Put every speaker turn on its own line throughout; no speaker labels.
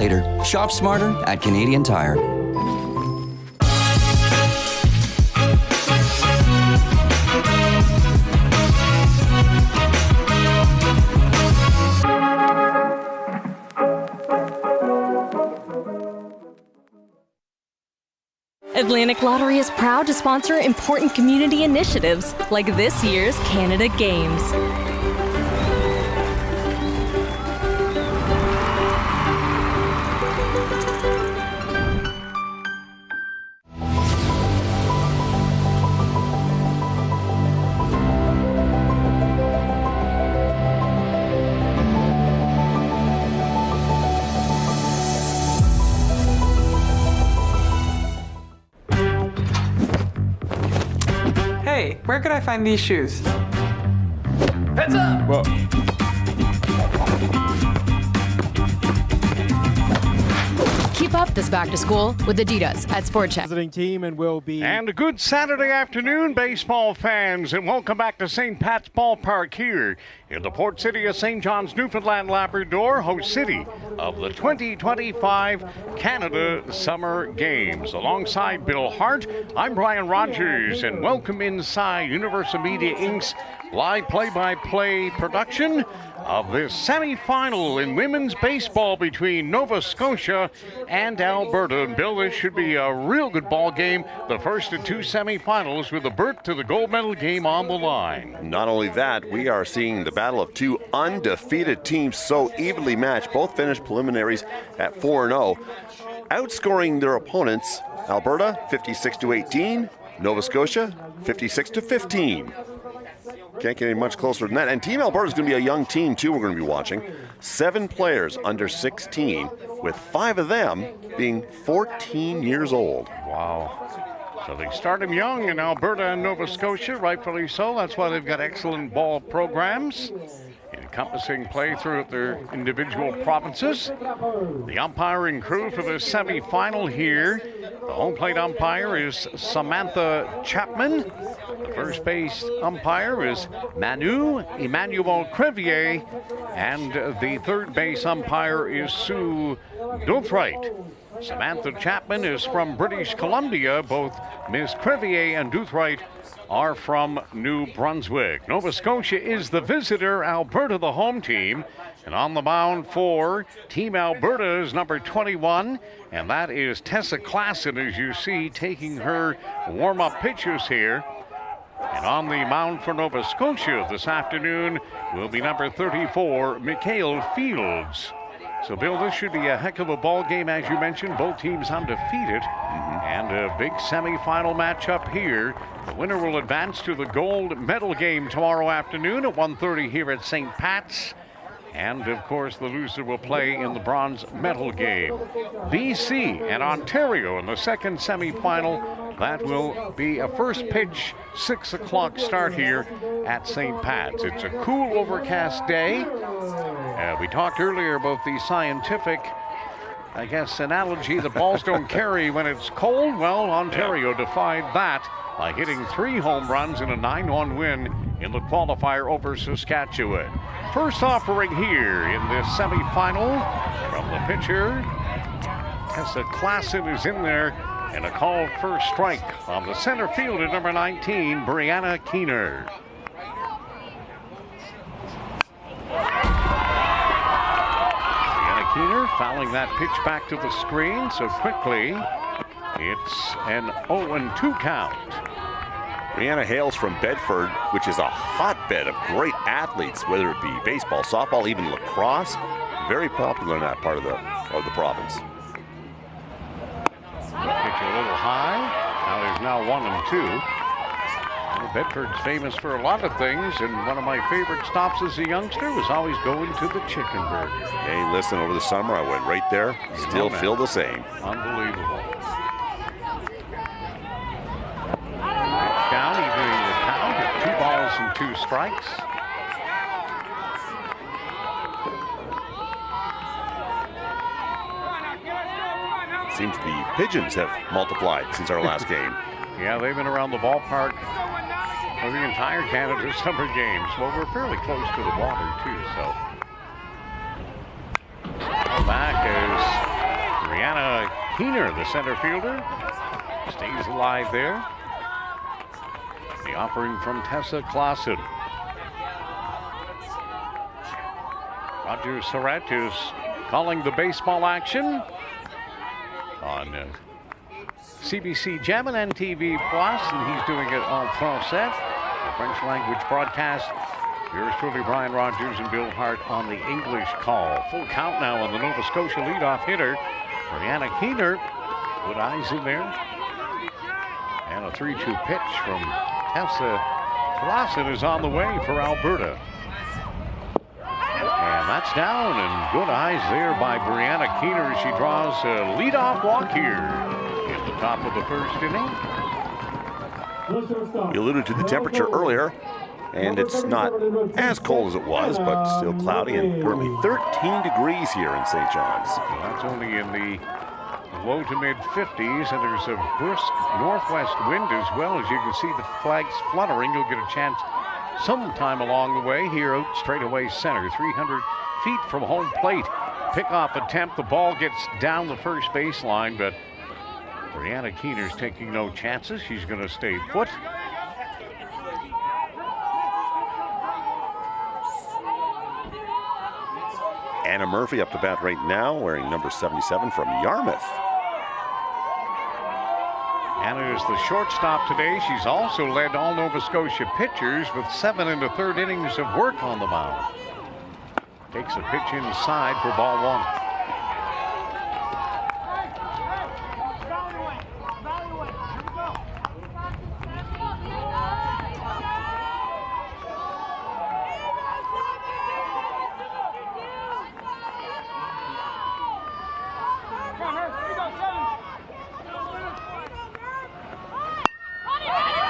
Later, shop smarter at Canadian Tire.
Atlantic Lottery is proud to sponsor important community initiatives like this year's Canada Games.
Hey, where could I find these shoes?
Heads up!
Whoa.
Keep up this back to school with Adidas at Sport Check.
Visiting team and will be.
And a good Saturday afternoon, baseball fans, and welcome back to St. Pat's Ballpark here in the port city of St. John's, Newfoundland and Labrador, host city of the 2025 Canada Summer Games. Alongside Bill Hart, I'm Brian Rogers, and welcome inside Universal Media Inc.'s live play-by-play production of this semi-final in women's baseball between Nova Scotia and Alberta. And Bill, this should be a real good ball game, the first of two semifinals with a berth to the gold medal game on the line.
Not only that, we are seeing the battle of two undefeated teams so evenly matched. Both finished preliminaries at 4-0, outscoring their opponents. Alberta 56-18, Nova Scotia 56-15. Can't get any much closer than that. And Team Alberta is going to be a young team, too, we're going to be watching. 7 players under 16, with 5 of them being 14 years old.
Wow. So they start them young in Alberta and Nova Scotia, rightfully so. That's why they've got excellent ball programs encompassing play throughout their individual provinces. The umpiring crew for the semifinal here. The home plate umpire is Samantha Chapman. The first base umpire is Manu Emmanuel Crevier. And the third base umpire is Sue Duthright. Samantha Chapman is from British Columbia. Both Ms. Crevier and Duthright are from New Brunswick. Nova Scotia is the visitor, Alberta the home team. And on the mound for Team Alberta is number 21, and that is Tessa Klassen, as you see, taking her warm-up pitches here. And on the mound for Nova Scotia this afternoon will be number 34, Mikhail Fields. So, Bill, this should be a heck of a ball game, as you mentioned. Both teams undefeated, and a big semifinal matchup here. The winner will advance to the gold medal game tomorrow afternoon at 1:30 here at St. Pat's. And, of course, the loser will play in the bronze medal game. BC and Ontario in the second semifinal. That will be a first pitch, 6 o'clock start here at St. Pat's. It's a cool, overcast day. We talked earlier about the scientific, I guess, analogy. The balls don't carry when it's cold. Well, Ontario defied that by hitting 3 home runs in a 9-1 win in the qualifier over Saskatchewan. First offering here in this semifinal from the pitcher. Tessa Klassen is in there, and a call for strike on the center fielder, number 19, Brianna Keener. Brianna Keener fouling that pitch back to the screen so quickly. It's an 0-2 count.
Brianna hails from Bedford, which is a hotbed of great athletes, whether it be baseball, softball, even lacrosse. Very popular in that part of the province.
Pitch a little high. Now there's now 1-2. Well, Bedford's famous for a lot of things, and one of my favorite stops as a youngster was always going to the Chicken Burger.
Hey, listen, over the summer I went right there. Still feel the same.
Unbelievable. Pitch down, evening the count at 2 balls and 2 strikes.
Seems the pigeons have multiplied since our last game.
Yeah, they've been around the ballpark for the entire Canada Summer Games. Well, we're fairly close to the water, too, so. Back is Keener, the center fielder, stays alive there. The offering from Tessa Clausen. Roger Surratt is calling the baseball action on CBC Gem and NTV Plus, and he's doing it en français, the French language broadcast. Yours truly, Brian Rogers and Bill Hart on the English call. Full count now on the Nova Scotia leadoff hitter, Brianna Keener. Good eyes in there. And a 3-2 pitch from Tessa Clausen is on the way for Alberta. And that's down, and good eyes there by Brianna Keener. She draws a leadoff walk here at the top of the first inning.
You alluded to the temperature earlier, and it's not as cold as it was, but still cloudy and currently 13 degrees here in St. John's.
Well, that's only in the low to mid 50s, and there's a brisk northwest wind as well. As you can see the flags fluttering, you'll get a chance sometime along the way here out straightaway center, 300 feet from home plate. Pickoff attempt, the ball gets down the first baseline, but Brianna Keener's taking no chances. She's going to stay put.
Anna Murphy up to bat right now, wearing number 77 from Yarmouth.
Anna is the shortstop today. She's also led all Nova Scotia pitchers with 7 1/3 innings of work on the mound. Takes a pitch inside for ball 1.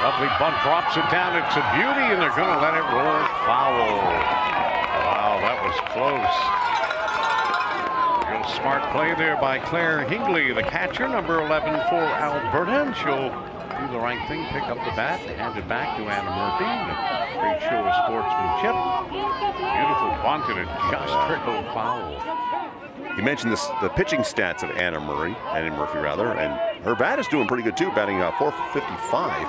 Lovely bunt, drops it down. It's a beauty, and they're going to let it roll foul. Wow, that was close. Real smart play there by Claire Hingley, the catcher, number 11 for Alberta. And she'll do the right thing, pick up the bat, and hand it back to Anna Murphy. A great show of sportsmanship. Beautiful bunt, and it just trickled foul.
You mentioned the pitching stats of Anna Murphy, and her bat is doing pretty good too, batting .455.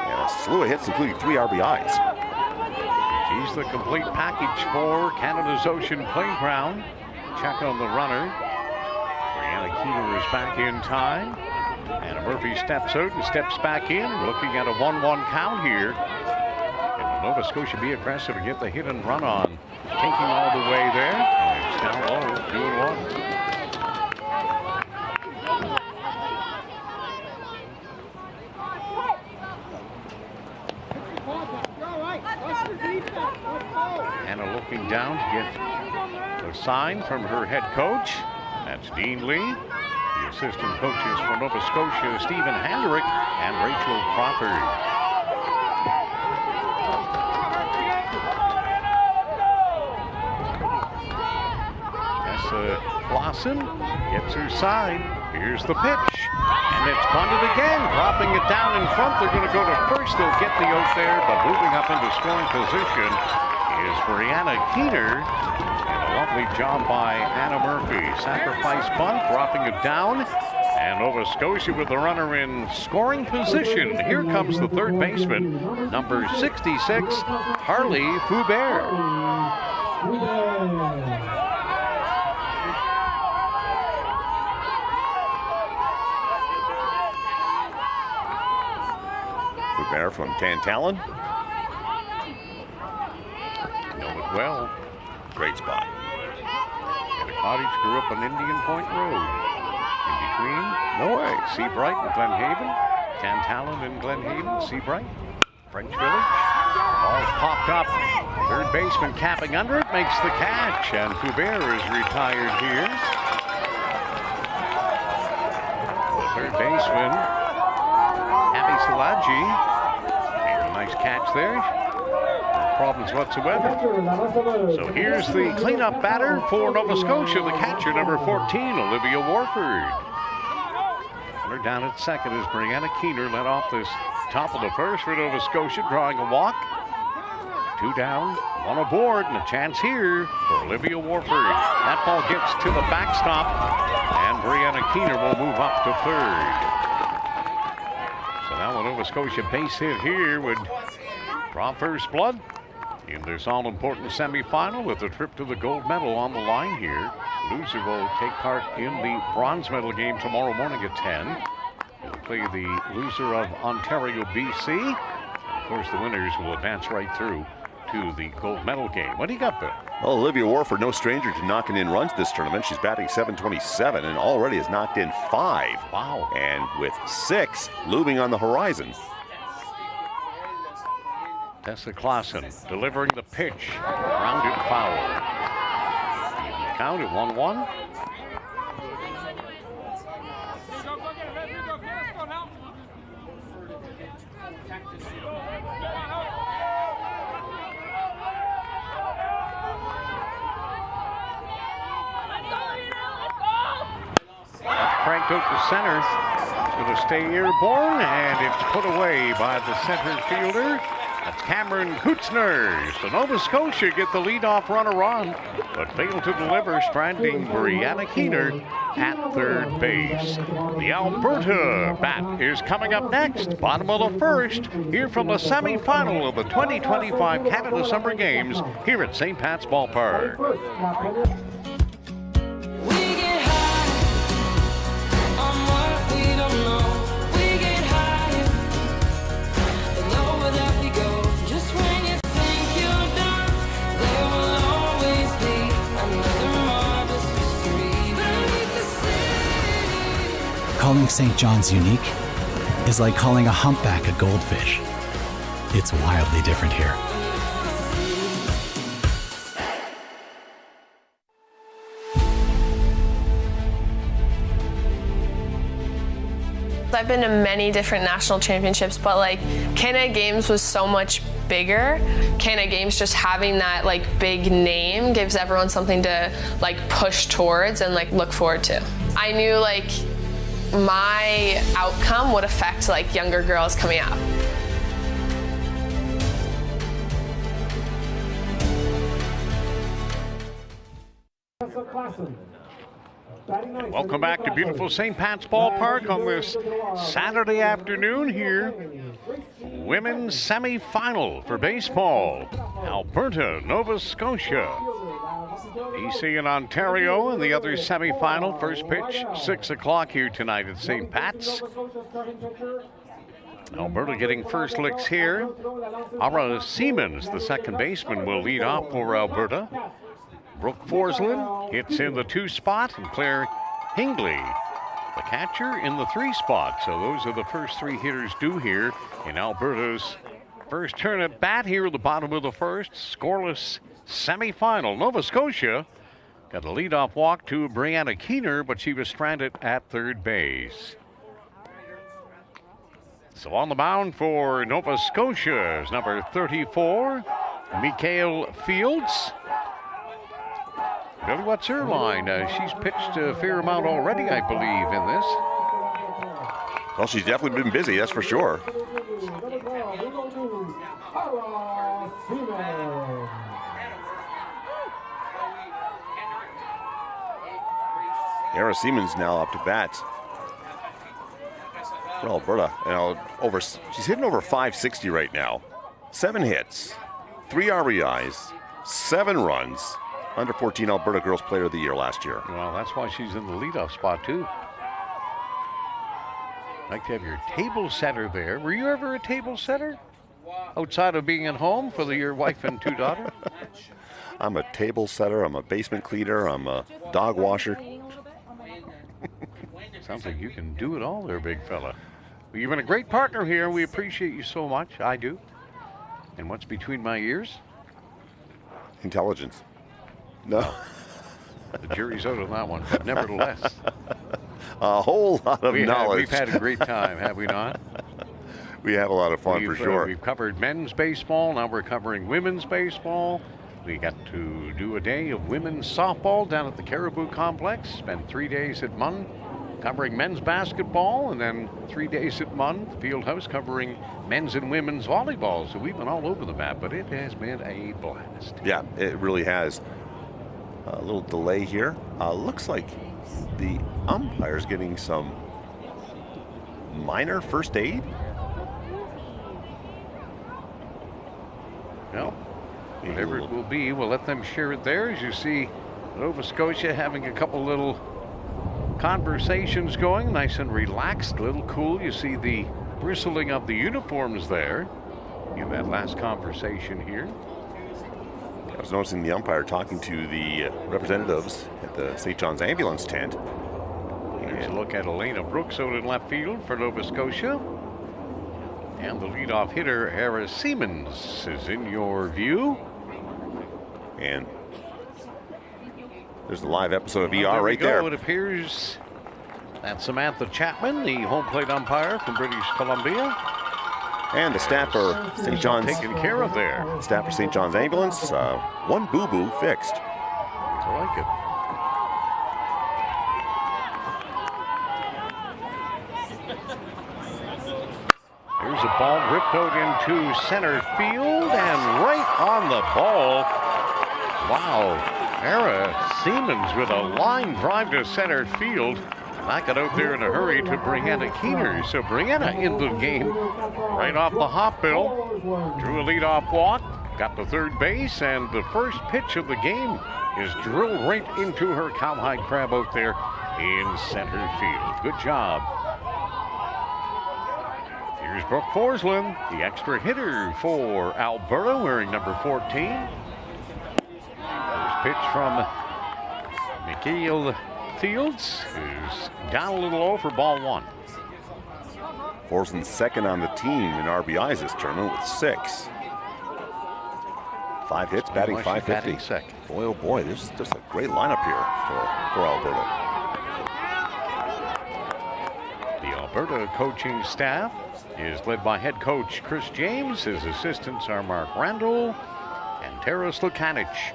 And a slew of hits, including 3 RBIs.
She's the complete package for Canada's Ocean Playground. Check on the runner. Brianna Keener is back in time. Anna Murphy steps out and steps back in. Looking at a 1-1 count here. And Nova Scotia be aggressive and get the hit and run on. Taking all the way there. And it's down low, 2-1. Anna looking down to get a sign from her head coach. That's Dean Lee. The assistant coaches for Nova Scotia, Stephen Handerick and Rachel Crawford. Tessa Clausen gets her side. Here's the pitch. And it's bunted again, dropping it down in front. They're going to go to first. They'll get the out there, but moving up into scoring position is Brianna Keener. And a lovely job by Anna Murphy. Sacrifice bunt, dropping it down. And Nova Scotia with the runner in scoring position. Here comes the third baseman, number 66, Harley Foubert.
Foubert from Tantallon.
Know it well.
Great spot.
And the cottage grew up on Indian Point Road. In between, Seabright and Glenhaven. Tantallon and Glenhaven, Seabright. French Village. Ball's popped up. Third baseman capping under it, makes the catch. And Foubert is retired here. The third baseman, Abby Salaji. Made a nice catch there. No problems whatsoever. So here's the cleanup batter for Nova Scotia, the catcher, number 14, Olivia Warford. Runner down at second is Brianna Keener, led off this top of the first for Nova Scotia, drawing a walk. 2 down, 1 aboard, and a chance here for Olivia Warford. That ball gets to the backstop, and Brianna Keener will move up to third. So now a Nova Scotia base hit here would draw first blood in this all-important semifinal with a trip to the gold medal on the line here. Loser will take part in the bronze medal game tomorrow morning at 10. They'll play the loser of Ontario, BC. Of course, the winners will advance right through to the gold medal game. What do you got there?
Well, Olivia Warford, no stranger to knocking in runs this tournament. She's batting .727 and already has knocked in 5.
Wow.
And with 6 looming on the horizon.
Tessa Clausen delivering the pitch. Grounded foul. Even the count at 1-1. Cranked out to center. It's going to stay airborne, and it's put away by the center fielder. That's Cameron Kutzner. So Nova Scotia get the leadoff runner on, but fail to deliver, stranding Brianna Keener at third base. The Alberta bat is coming up next, bottom of the first, here from the semifinal of the 2025 Canada Summer Games here at St. Pat's Ballpark.
Calling St. John's unique is like calling a humpback a goldfish. It's wildly different here.
I've been to many different national championships, but like Canada Games was so much bigger. Canada Games, just having that like big name gives everyone something to like push towards and like look forward to. I knew like my outcome would affect like younger girls coming up.
Welcome back to beautiful St. Pat's Ballpark on this Saturday afternoon here. Women's semifinal for baseball. Alberta, Nova Scotia. BC and Ontario in the other semifinal. First pitch, 6 o'clock here tonight at St. Pat's. Alberta getting first licks here. Ara Siemens, the second baseman, will lead off for Alberta. Brooke Forslund hits in the 2 spot, and Claire Hingley, the catcher, in the 3 spot. So those are the first 3 hitters due here in Alberta's first turn at bat here at the bottom of the first. Scoreless semifinal. Nova Scotia got a leadoff walk to Brianna Keener, but she was stranded at third base. So on the mound for Nova Scotia is number 34, Mikael Fields. Billy, what's her line? She's pitched a fair amount already, I believe, in this.
Well, she's definitely been busy, that's for sure. Ara Siemens now up to bat for Alberta. And she's hitting over 560 right now. 7 hits, 3 RBIs, 7 runs. Under 14 Alberta Girls Player of the Year last year.
Well, that's why she's in the leadoff spot, too. Like to have your table setter there. Were you ever a table setter? Outside of being at home for your wife and 2 daughters?
I'm a table setter, I'm a basement cleaner, I'm a dog washer.
Sounds like you can do it all there, big fella. Well, you've been a great partner here. We appreciate you so much. I do. And what's between my ears?
Intelligence. No.
The jury's out on that one, but nevertheless.
A whole lot of knowledge.
We've had a great time, have we not?
We have a lot of fun, for sure.
We've covered men's baseball. Now we're covering women's baseball. We got to do a day of women's softball down at the Caribou Complex. Spent 3 days at Munn. covering men's basketball, and then 3 days a month, Fieldhouse covering men's and women's volleyball. So we've been all over the map, but it has been a blast.
Yeah, it really has. A little delay here. Looks like the umpire's getting some minor first aid.
Well, whatever it will be, we'll let them share it there. As you see, Nova Scotia having a couple little conversations going, nice and relaxed, a little cool. You see the bristling of the uniforms there in that last conversation here.
I was noticing the umpire talking to the representatives at the St. John's ambulance tent.
Here's a look at Elena Brooks out in left field for Nova Scotia. And the leadoff hitter, Harris Siemens, is in your view.
And there's the live episode of ER
there
right there.
It appears that's Samantha Chapman, the home plate umpire from British Columbia.
And the staff for St. John's.
Taken care of there.
Staff for St. John's ambulance. One boo-boo fixed.
I like it. Here's a ball ripped out into center field and right on the ball. Wow. Era Siemens with a line drive to center field. Knock it out there in a hurry to Brianna Keener. So Brianna into the game right off the hop, Bill. Drew a leadoff walk, got to third base, and the first pitch of the game is drilled right into her cowhide crab out there in center field. Good job. Here's Brooke Forsland, the extra hitter for Alberta, wearing number 14. First pitch from Mikhail Fields, who's down a little low for ball one.
Forsland's second on the team in RBIs this tournament with 6. 5 hits, batting .550.
Second.
Boy, oh boy, this is just a great lineup here for Alberta.
The Alberta coaching staff is led by head coach Chris James. His assistants are Mark Randall and Tara Slukanich.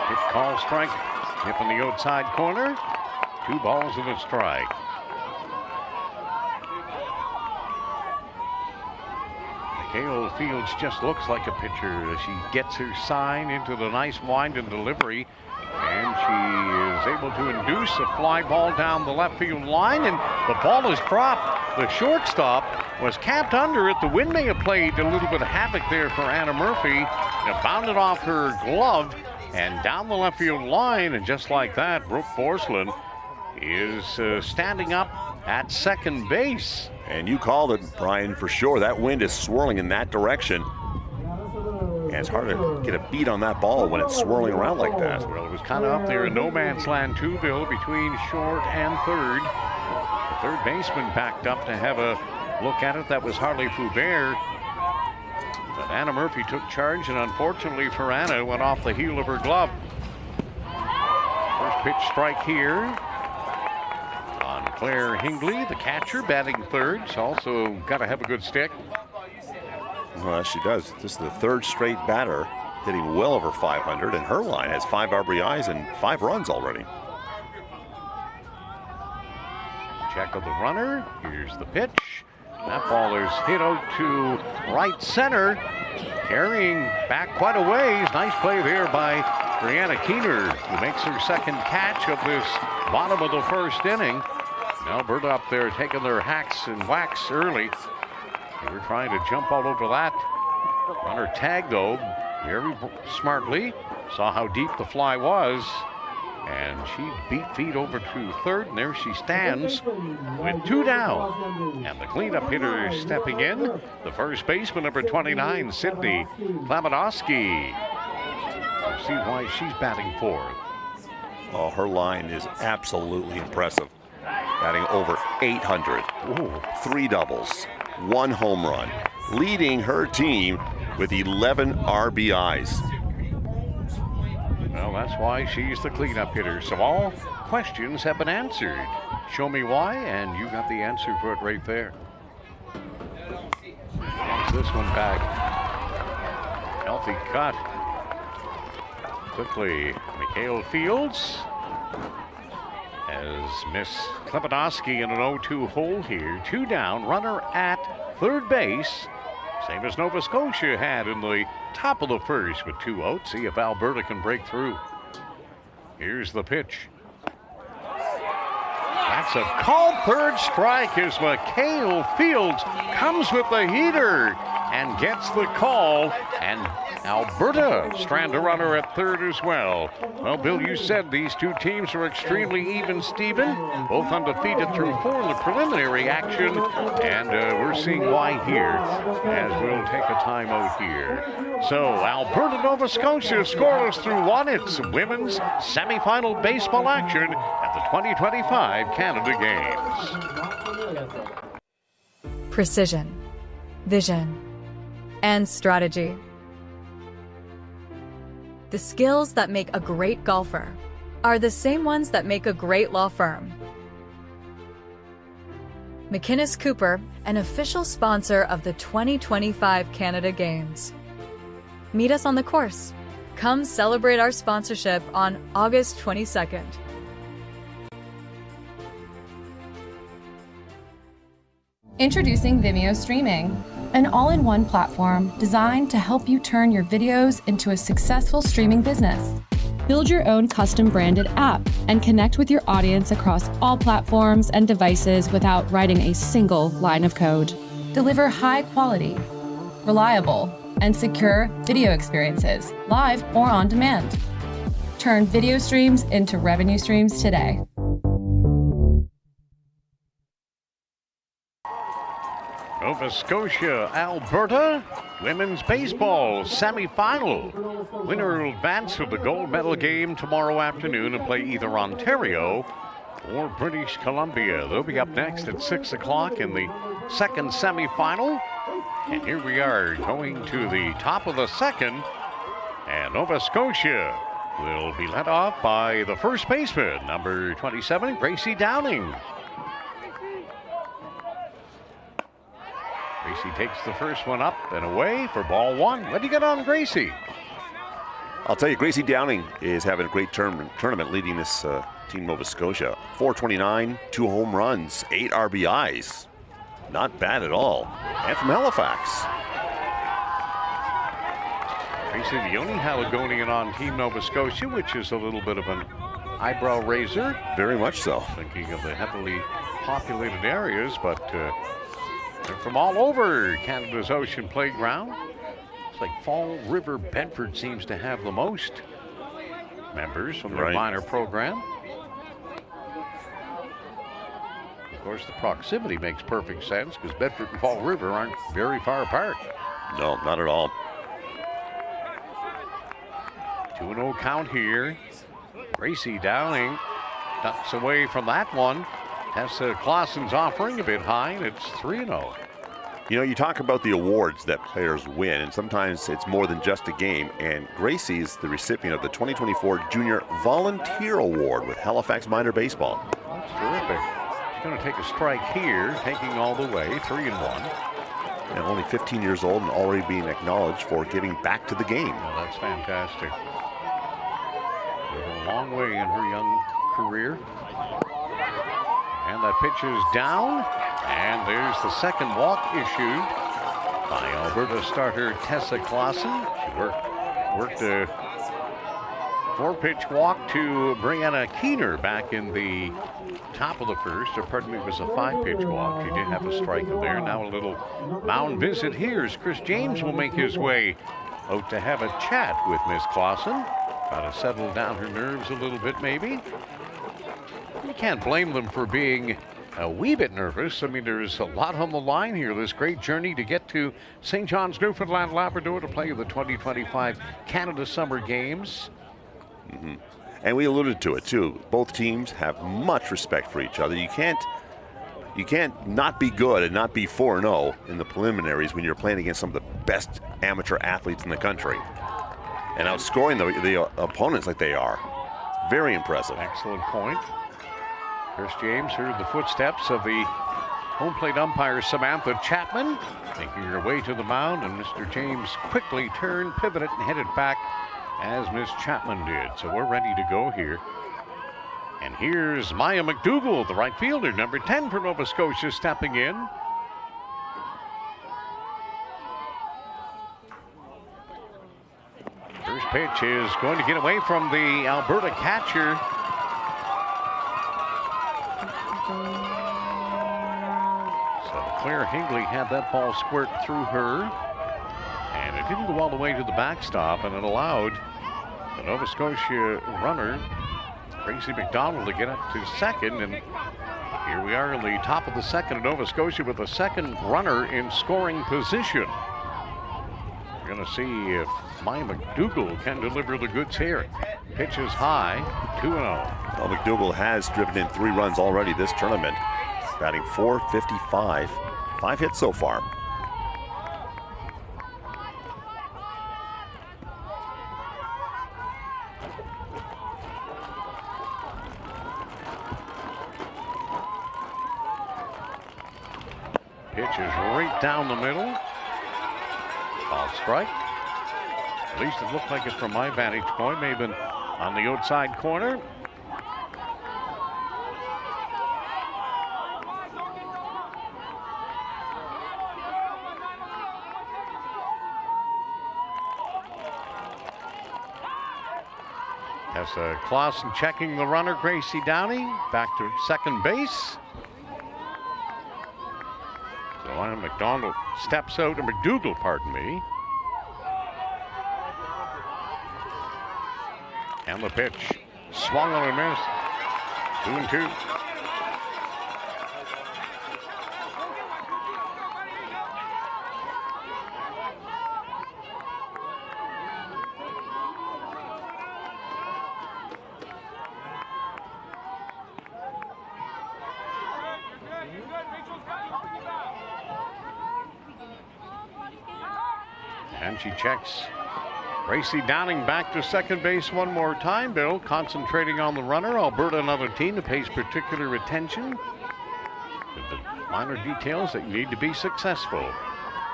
Pitch call strike, hip in the outside corner. 2 balls and a strike. Mikhail Fields just looks like a pitcher as she gets her sign into the nice wind and delivery. And she is able to induce a fly ball down the left field line, and the ball is dropped. The shortstop was capped under it. The wind may have played a little bit of havoc there for Anna Murphy. It bounded off her glove and down the left field line, and just like that, Brooke Forsland is standing up at second base.
And you called it, Brian, for sure. That wind is swirling in that direction. And it's hard to get a beat on that ball when it's swirling around like that.
Well, it was kind of up there in no man's land too, Bill, between short and third. The third baseman backed up to have a look at it. That was Harley Foubert. But Anna Murphy took charge, and unfortunately for Anna, went off the heel of her glove. First pitch strike here on Claire Hingley, the catcher, batting third. She's also got to have a good stick.
Well, she does. This is the third straight batter hitting well over 500, and her line has 5 RBIs and 5 runs already.
Check of the runner. Here's the pitch. That ball is hit out to right center, carrying back quite a ways. Nice play there by Brianna Keener, who makes her second catch of this bottom of the first inning. Alberta up there taking their hacks and whacks early. They were trying to jump all over that. Runner tagged, though, very smartly. Saw how deep the fly was. And she beat feet over to third, and there she stands with 2 down. And the cleanup hitter stepping in, the first baseman, number 29, Sydney Klamanowski. We'll see why she's batting fourth.
Oh, her line is absolutely impressive. Batting over 800.
Ooh.
3 doubles, 1 home run, leading her team with 11 RBIs.
Well, that's why she's the cleanup hitter. So all questions have been answered. Show me why, and you got the answer for it right there. Comes this one back. Healthy cut. quickly, Mikhail Fields has Miss Klebadowski in an 0-2 hole here. 2 down, runner at third base. Same as Nova Scotia had in the top of the first with 2 outs. See if Alberta can break through. Here's the pitch. That's a called third strike as Mikhail Fields comes with the heater and gets the call, and Alberta strand a runner at third as well. Well, Bill, you said these two teams are extremely even, Stephen, both undefeated through 4 in the preliminary action, and we're seeing why here as we'll take a timeout here. So Alberta, Nova Scotia scoreless through 1. It's women's semifinal baseball action at the 2025 Canada Games.
Precision, vision, and strategy. The skills that make a great golfer are the same ones that make a great law firm. McInnes Cooper, an official sponsor of the 2025 Canada Games. Meet us on the course. Come celebrate our sponsorship on August 22nd.
Introducing Vimeo Streaming, an all-in-one platform designed to help you turn your videos into a successful streaming business. Build your own custom-branded app and connect with your audience across all platforms and devices without writing a single line of code. Deliver high-quality, reliable, and secure video experiences, live or on demand. Turn video streams into revenue streams today.
Nova Scotia, Alberta, women's baseball semifinal. Winner will advance to the gold medal game tomorrow afternoon and play either Ontario or British Columbia. They'll be up next at 6 o'clock in the second semifinal. And here we are going to the top of the second. And Nova Scotia will be led off by the first baseman, number 27, Gracie Downing. Gracie takes the first one up and away for ball 1. What do you get on Gracie?
I'll tell you, Gracie Downing is having a great tournament leading this team, Nova Scotia. 429, 2 home runs, 8 RBIs. Not bad at all. And from Halifax.
Gracie, the only Haligonian on Team Nova Scotia, which is a little bit of an eyebrow raiser.
Very much so.
Thinking of the heavily populated areas, but they're from all over Canada's ocean playground. It's like Fall River Bedford seems to have the most members from their minor program. Of course, the proximity makes perfect sense because Bedford and Fall River aren't very far apart.
No, not at all.
2-0 count here. Gracie Downing ducks away from that one. Tessa Clausen's offering a bit high, and it's 3-0.
You know, you talk about the awards that players win, and sometimes it's more than just a game. And Gracie is the recipient of the 2024 Junior Volunteer Award with Halifax Minor Baseball.
That's terrific. She's going to take a strike here, taking all the way, 3-1.
And only 15 years old and already being acknowledged for giving back to the game.
Well, that's fantastic. A long way in her young career. And that pitch is down, and there's the second walk issued by Alberta starter Tessa Clausen. She worked a 4-pitch walk to Brianna Keener back in the top of the first, or pardon me, it was a 5-pitch walk. She did have a strike there. Now a little mound visit here as Chris James will make his way out to have a chat with Miss Clausen. Try to settle down her nerves a little bit, maybe. You can't blame them for being a wee bit nervous. I mean, there's a lot on the line here. This great journey to get to St. John's, Newfoundland and Labrador to play the 2025 Canada Summer Games.
Mm-hmm. And we alluded to it too. Both teams have much respect for each other. You can't not be good and not be 4-0 in the preliminaries when you're playing against some of the best amateur athletes in the country. And outscoring the opponents like they are. Very impressive.
Excellent point. Chris James heard the footsteps of the home plate umpire Samantha Chapman making her way to the mound, and Mr. James quickly turned, pivoted, and headed back as Miss Chapman did. So we're ready to go here. And here's Maya McDougall, the right fielder, number 10 for Nova Scotia, stepping in. First pitch is going to get away from the Alberta catcher. So Claire Hingley had that ball squirt through her. And it didn't go all the way to the backstop, and it allowed the Nova Scotia runner, Tracy McDonald, to get up to second. And here we are in the top of the second in Nova Scotia with a second runner in scoring position. We're going to see if Maya McDougall can deliver the goods here. Pitch is high, 2-0.
Well, McDougall has driven in 3 runs already this tournament, batting .455. 5 hits so far.
Pitch is right down the middle. Ball strike. At least it looked like it from my vantage point. May have been on the outside corner. Tessa Clausen checking the runner, Gracie Downey, back to second base. So Ryan McDonald steps out, or McDougall, pardon me. And the pitch, swung on and missed. 2-2. And she checks Gracie Downing back to second base one more time. Bill concentrating on the runner. Alberta, another team that pays particular attention to the minor details that you need to be successful.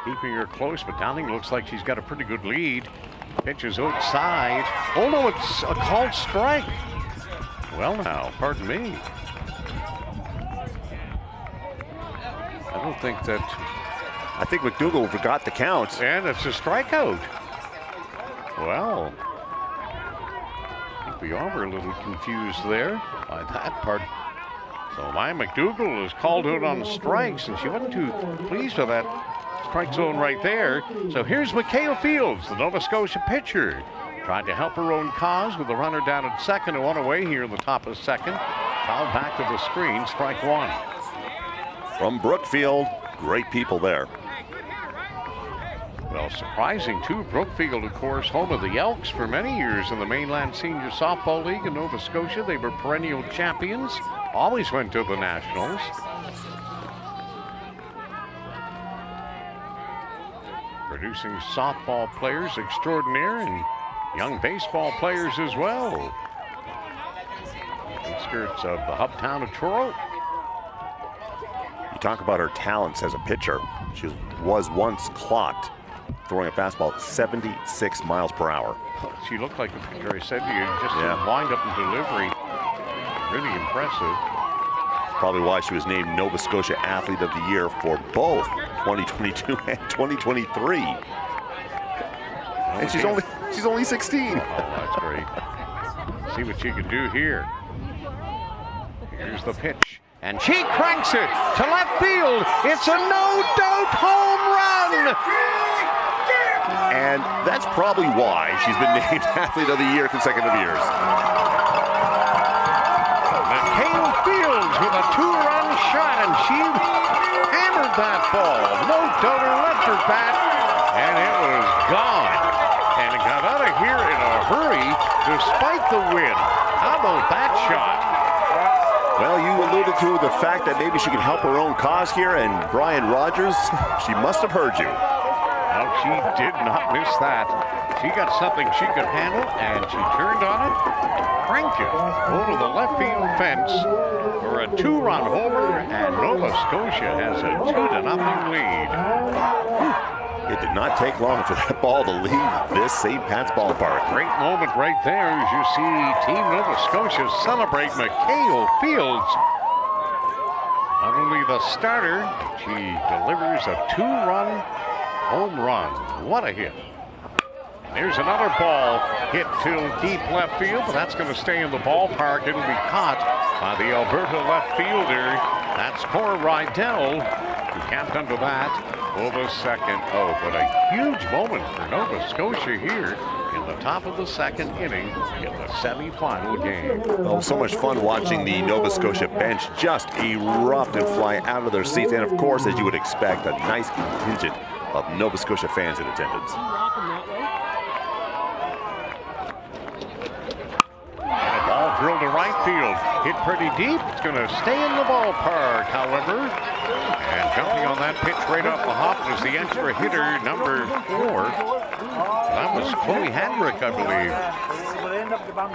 Keeping her close, but Downing looks like she's got a pretty good lead. Pitch is outside. Oh no, it's a called strike. Well now, pardon me. I don't think that...
I think McDougall forgot the count.
And it's a strikeout. Well, I think we all were a little confused there by that part. So Maya McDougall is called out on strikes, and she wasn't too pleased with that strike zone right there. So here's Mikhail Fields, the Nova Scotia pitcher, trying to help her own cause with the runner down at second and one away here in the top of second. Foul back to the screen, strike one.
From Brookfield, great people there.
Well, surprising too. Brookfield, of course, home of the Elks for many years in the Mainland Senior Softball League in Nova Scotia. They were perennial champions, always went to the Nationals. Producing softball players extraordinaire and young baseball players as well. Outskirts of the hub town of Truro.
You talk about her talents as a pitcher. She was once clocked throwing a fastball at 76 miles per hour.
She looked like a pitcher, I said to you, just wind up and delivery. Really impressive.
Probably why she was named Nova Scotia Athlete of the Year for both 2022 and 2023. And she's only 16.
Oh, that's great. See what she can do here. Here's the pitch. And she cranks it to left field. It's a no-doubt home run.
And that's probably why she's been named Athlete of the Year consecutive years.
Mikhail Fields with a 2-run shot, and she hammered that ball. No-doubter left her bat, and it was gone. And it got out of here in a hurry despite the wind. How about that shot?
Well, you alluded to the fact that maybe she could help her own cause here, and Brian Rogers, she must have heard you.
No, she did not miss that. She got something she could handle, and she turned on it and cranked it over the left field fence for a 2-run homer, and Nova Scotia has a 2-0 lead.
It did not take long for that ball to leave this St. Pat's ballpark.
Great moment right there as you see Team Nova Scotia celebrate Mikhail Fields. Not only the starter, but she delivers a 2-run home run. What a hit. There's another ball hit to deep left field, but that's going to stay in the ballpark. It'll be caught by the Alberta left fielder. That's Cora Rydell, who camped under that over second. Oh, what a huge moment for Nova Scotia here in the top of the second inning in the semifinal game.
Oh, so much fun watching the Nova Scotia bench just erupt and fly out of their seats. And of course, as you would expect, a nice contingent of Nova Scotia fans in attendance.
Drilled to right field, hit pretty deep. It's going to stay in the ballpark, however. And jumping on that pitch right off the hop was the extra hitter, number 4. That was Chloe Handrick, I believe.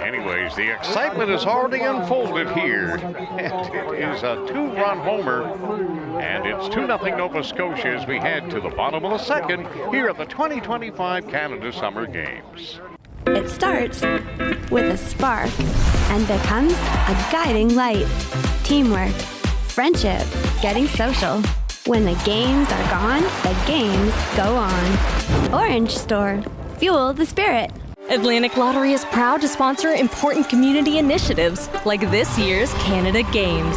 Anyways, the excitement is already unfolded here. And it is a 2-run homer. And it's 2-0 Nova Scotia as we head to the bottom of the second here at the 2025 Canada Summer Games.
It starts with a spark and becomes a guiding light. Teamwork, friendship, getting social. When the games are gone, the games go on. Orange Store, fuel the spirit.
Atlantic Lottery is proud to sponsor important community initiatives like this year's Canada Games.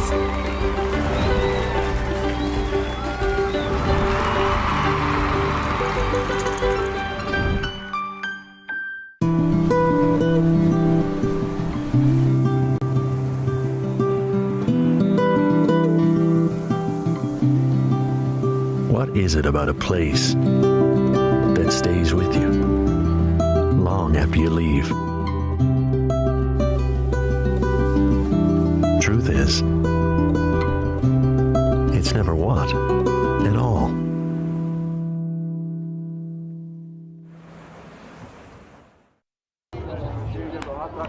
What is it about a place that stays with you long after you leave? Truth is, it's never what at all.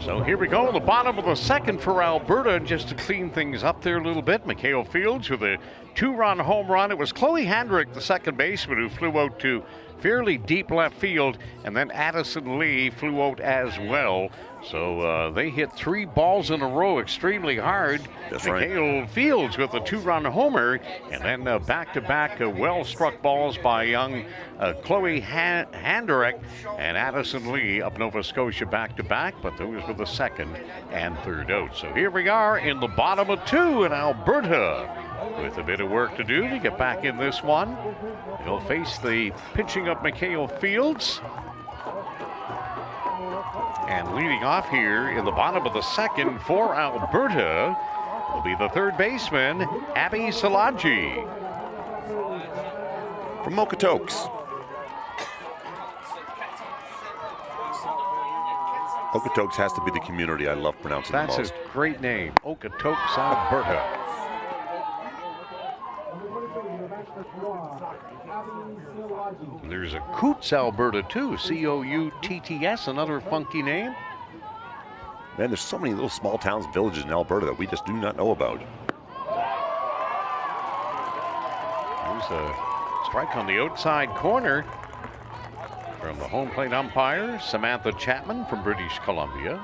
So here we go, the bottom of the second for Alberta, and just to clean things up there a little bit, Mikhail Fields with a 2-run home run. It was Chloe Handrick, the second baseman, who flew out to fairly deep left field, and then Addison Lee flew out as well. So they hit 3 balls in a row extremely hard.
That's
Mikhail
right.
Fields with a 2-run homer, and then back-to-back well-struck balls by young Chloe Handrick and Addison Lee of Nova Scotia back-to-back, but those were the second and third outs. So here we are in the bottom of 2 in Alberta, with a bit of work to do to get back in this one. He'll face the pitching of Mikhail Fields. And leading off here in the bottom of the second for Alberta will be the third baseman, Abby Szilagyi.
From Okotoks. Okotoks has to be the community I love pronouncing the most.
That's a great name, Okotoks, Alberta. There's a Coutts, Alberta, too. C-O-U-T-T-S, another funky name.
Man, there's so many little small towns and villages in Alberta that we just do not know about.
There's a strike on the outside corner from the home plate umpire, Samantha Chapman from British Columbia.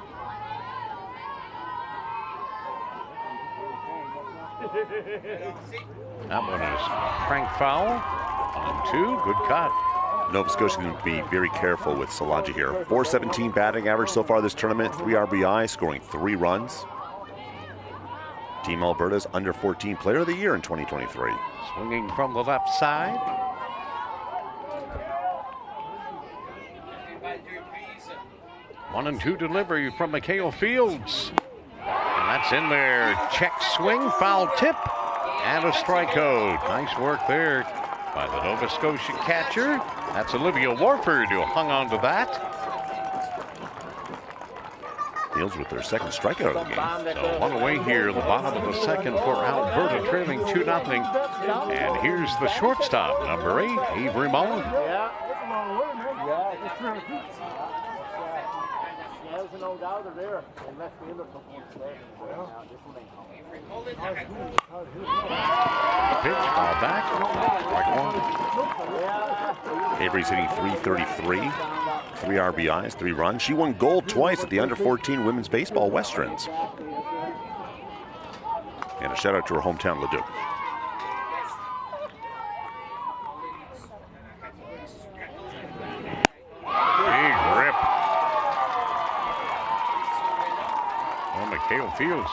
That one is crank foul. On 2, good cut.
Nova Scotia going to be very careful with Szilagyi here. .417 batting average so far this tournament, 3 RBI, scoring 3 runs. Team Alberta's under 14 player of the year in 2023.
Swinging from the left side. One and 2 delivery from Mikhail Fields. And that's in there. Check swing, foul tip, and a strikeout. Nice work there by the Nova Scotia catcher. That's Olivia Warford who hung on to that.
Fields with their second strikeout of the game.
So one away here, the bottom of the second for Alberta, trailing 2-0. And here's the shortstop, number 8, Avery Mullen. Pitch, ball back. Strike one.
Avery's hitting .333, 3 RBIs, 3 runs. She won gold twice at the under-14 Women's Baseball Westerns. And a shout out to her hometown, Leduc.
Big rip. Oh, Mikhail Fields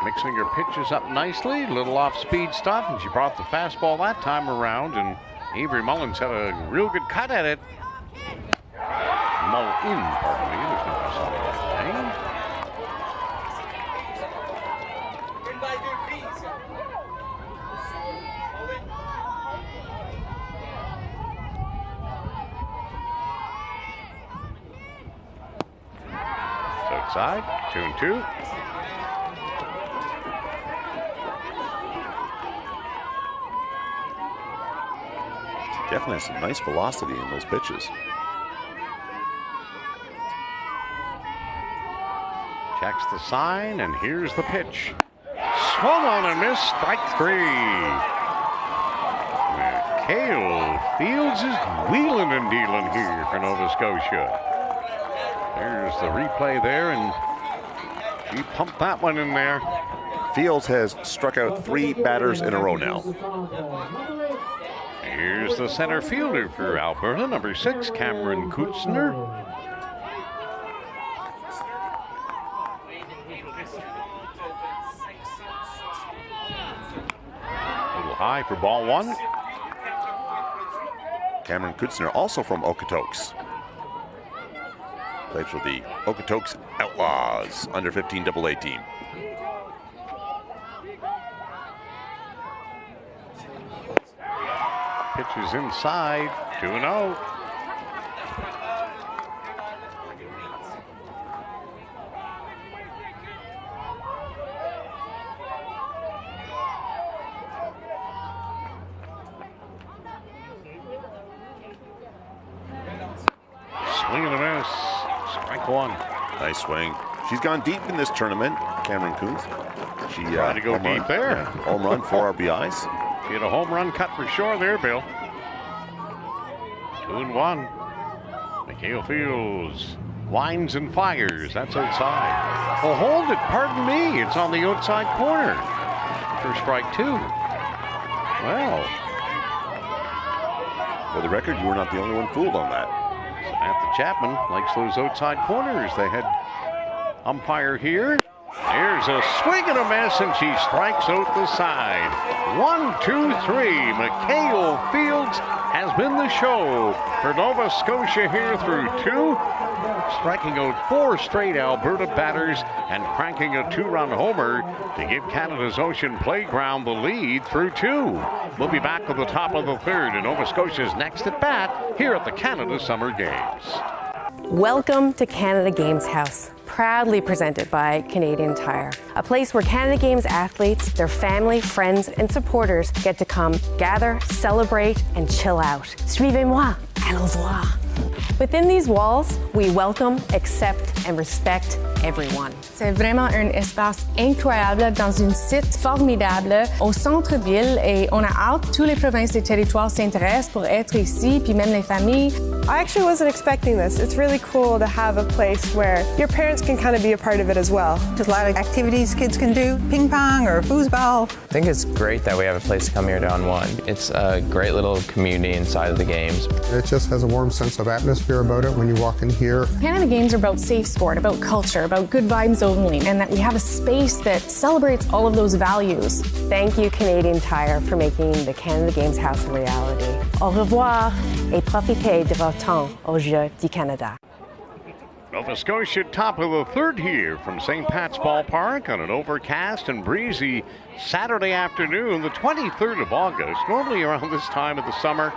mixing her pitches up nicely, little off-speed stuff, and she brought the fastball that time around, and Avery Mullins had a real good cut at it. Mullin, pardon me, there's no S on the name. Outside, 2-2.
Definitely has some nice velocity in those pitches.
Checks the sign, and here's the pitch. Swung on and missed, strike 3. Mikhail Fields is wheeling and dealing here for Nova Scotia. There's the replay there, and she pumped that one in there.
Fields has struck out 3 batters in a row now.
Here's the center fielder for Alberta, number 6, Cameron Kutzner. A little high for ball 1.
Cameron Kutzner, also from Okotoks. Plays for the Okotoks Outlaws, under 15 AA team.
Pitch is inside, 2-0. Swing and a miss, strike 1.
Nice swing. She's gone deep in this tournament, Cameron Kuntz. She
tried to go deep there.
Yeah, home run, 4 RBIs.
She had a home run cut for sure there, Bill. 2-1. Mikhail Fields winds and fires. That's outside. Oh, hold it. Pardon me. It's on the outside corner for strike 2. Well,
for the record, you were not the only one fooled on that.
Samantha Chapman likes those outside corners. They had umpire here. There's a swing and a miss, and she strikes out the side. 1-2-3. Mikhail Fields has been the show for Nova Scotia here through 2, striking out 4 straight Alberta batters and cranking a 2-run homer to give Canada's Ocean Playground the lead through 2. We'll be back at the top of the 3rd, and Nova Scotia's next at bat here at the Canada Summer Games.
Welcome to Canada Games House, proudly presented by Canadian Tire, a place where Canada Games athletes, their family, friends, and supporters get to come, gather, celebrate, and chill out. Suivez-moi, allons voir. Within these walls, we welcome, accept, and respect everyone.
C'est vraiment un espace incroyable dans un site formidable au centre-ville et on a hâte, tous les provinces et territoires s'intéressent pour être ici, puis même les familles.
I actually wasn't expecting this. It's really cool to have a place where your parents can kind of be a part of it as well.
There's a lot of activities kids can do, ping pong or foosball.
I think it's great that we have a place to come here to unwind. It's a great little community inside of the games.
It just has a warm sense of atmosphere about it when you walk in here.
Canada Games are about safe sport, about culture, about good vibes only, and that we have a space that celebrates all of those values.
Thank you, Canadian Tire, for making the Canada Games House a reality. Au revoir et profitez de votre temps aux Jeux du Canada.
Nova Scotia top of the 3rd here from St. Pat's Ballpark on an overcast and breezy Saturday afternoon, the 23rd of August. Normally around this time of the summer,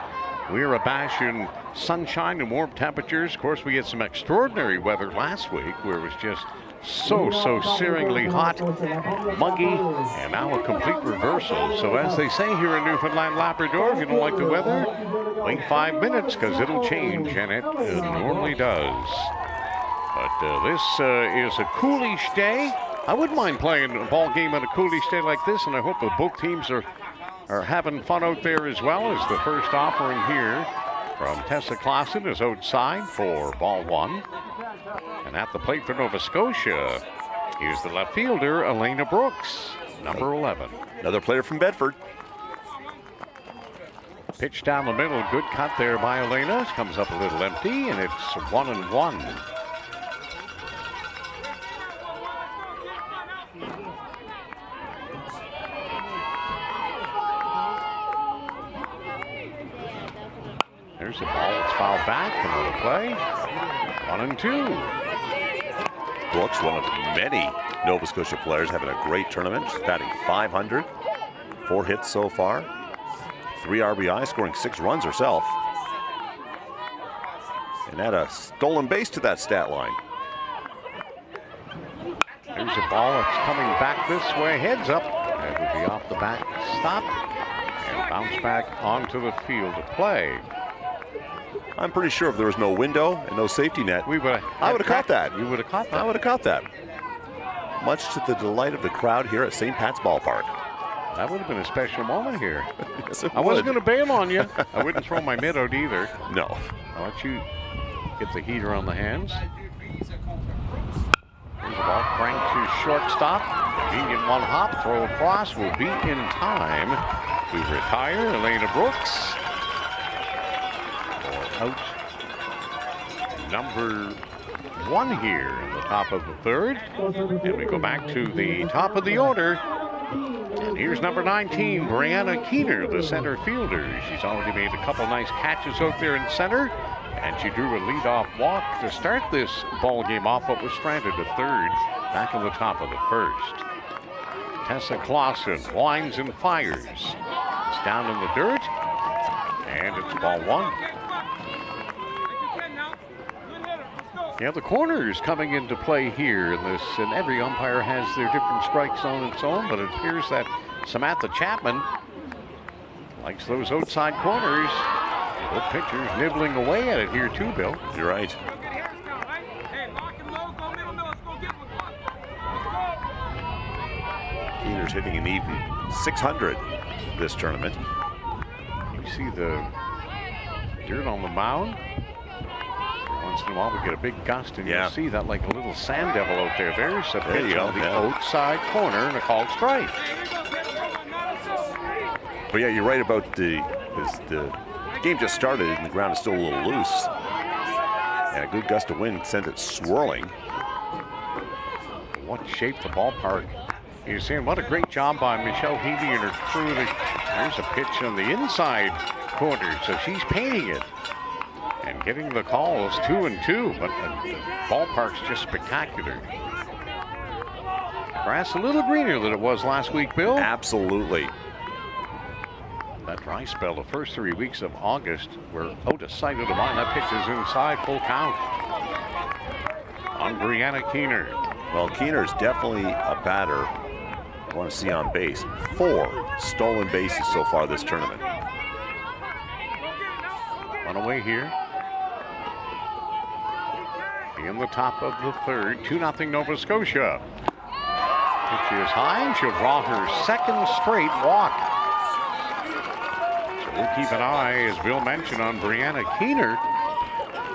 we're abash in sunshine and warm temperatures. Of course, we had some extraordinary weather last week where it was just so searingly hot, muggy, and now a complete reversal. So as they say here in Newfoundland and Labrador, if you don't like the weather, wait 5 minutes because it'll change, and it normally does. But This is a coolish day. I wouldn't mind playing a ball game on a coolish day like this, and I hope that both teams are having fun out there as well. As the first offering here from Tessa Clausen is outside for ball one. And at the plate for Nova Scotia is the left fielder, Elena Brooks, number 11.
Another player from Bedford.
Pitch down the middle, good cut there by Elena. Comes up a little empty, and it's 1-1. There's the ball, it's fouled back, another play. 1-2.
Brooks, one of many Nova Scotia players, having a great tournament. She's batting .500, 4 hits so far, 3 RBI, scoring 6 runs herself. And add a stolen base to that stat line.
There's a ball that's coming back this way, heads up. It will be off the back stop and bounce back onto the field to play.
I'm pretty sure if there was no window and no safety net, I would have caught that.
You would have caught that.
I would have caught that. Much to the delight of the crowd here at St. Pat's Ballpark.
That would have been a special moment here.
Yes,
I wasn't going to bail on you. I wouldn't throw my mitt out either.
No.
I'll let you get the heater on the hands. There's the ball cranked to shortstop. Convenient one hop, throw across, will be in time to retire Elena Brooks. Out number 1 here in the top of the third. And we go back to the top of the order. And here's number 19, Brianna Keener, the center fielder. She's already made a couple nice catches out there in center. And she drew a leadoff walk to start this ball game off, but was stranded at third, back in the top of the first. Tessa Clausen winds and fires. It's down in the dirt. And it's ball 1. Yeah, the corners coming into play here in this, and every umpire has their different strikes on its own, but it appears that Samantha Chapman likes those outside corners. The pitcher's nibbling away at it here too, Bill.
You're right. Keener's hitting an even .600 this tournament.
You see the dirt on the mound. Once in a while we get a big gust, and you'll see that like a little sand devil out there. There's a pitch on the outside corner and a called strike.
But yeah, you're right about the game just started and the ground is still a little loose. And a good gust of wind sent it swirling.
What shape the ballpark is in. What a great job by Michelle Heavey and her crew. There's a pitch on the inside corner, so she's painting it. And getting the calls 2-2, but the ballpark's just spectacular. Grass a little greener than it was last week, Bill.
Absolutely.
That dry spell, the first 3 weeks of August, we're out of sight of the mind. That pitch is inside, full count on Brianna Keener.
Well, Keener's definitely a batter I want to see on base. 4 stolen bases so far this tournament.
One away here. In the top of the third, 2-0 Nova Scotia. Pitch is high, and she'll draw her second straight walk. So we'll keep an eye, as Bill mentioned, on Brianna Keener.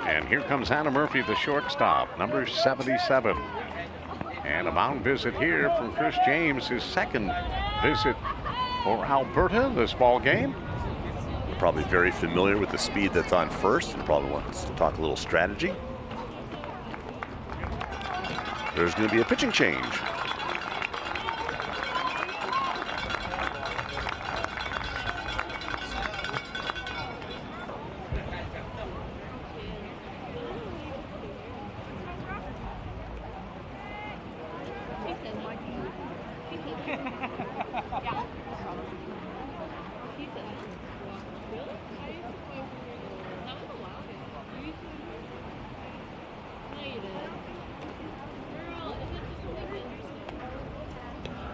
And here comes Hannah Murphy, the shortstop, number 77. And a mound visit here from Chris James, his second visit for Alberta this ball game.
Probably very familiar with the speed that's on first, and probably wants to talk a little strategy. There's going to be a pitching change.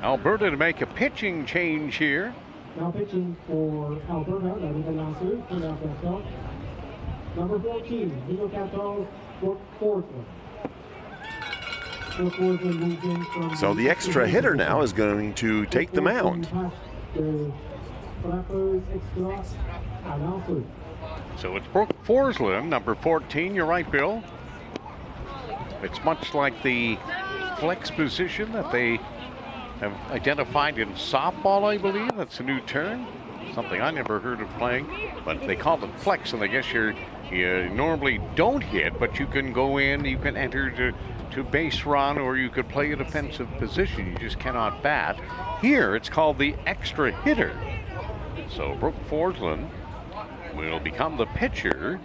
Alberta to make a pitching change here.
Now pitching for Alberta, that is the announcer, number 14, Nico Cato, Forster.
So the extra hitter now is going to take the mound.
So it's Brooke Forsland, number 14. You're right, Bill. It's much like the flex position that they have identified in softball, I believe. That's a new term. Something I never heard of playing, but they call it flex, and I guess you normally don't hit, but you can go in, you can enter to base run, or you could play a defensive position. You just cannot bat. Here, it's called the extra hitter. So Brooke Forsland will become the pitcher,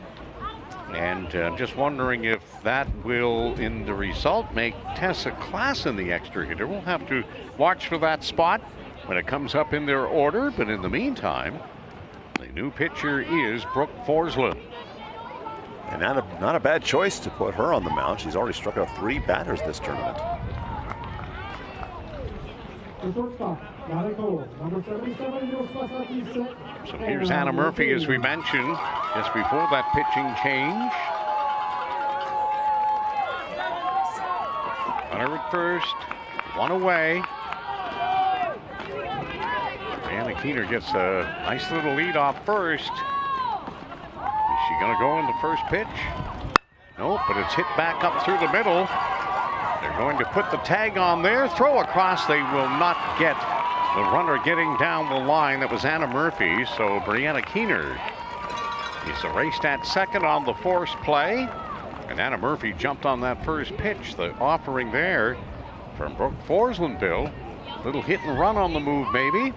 and I'm just wondering if that will, in the result, make Tessa Klassen the extra hitter. We'll have to watch for that spot when it comes up in their order, but in the meantime, the new pitcher is Brooke Forsland.
And not a bad choice to put her on the mound. She's already struck out 3 batters this tournament.
So here's Anna Murphy, as we mentioned, just before that pitching change. Runner at first, 1 away. Brianna Keener gets a nice little lead off first. Is she going to go in the first pitch? Nope, but it's hit back up through the middle. They're going to put the tag on there, throw across. They will not get the runner getting down the line. That was Anna Murphy, so Brianna Keener is erased at second on the forced play. And Anna Murphy jumped on that first pitch. The offering there from Brooke Forsland, Bill. Little hit and run on the move, maybe.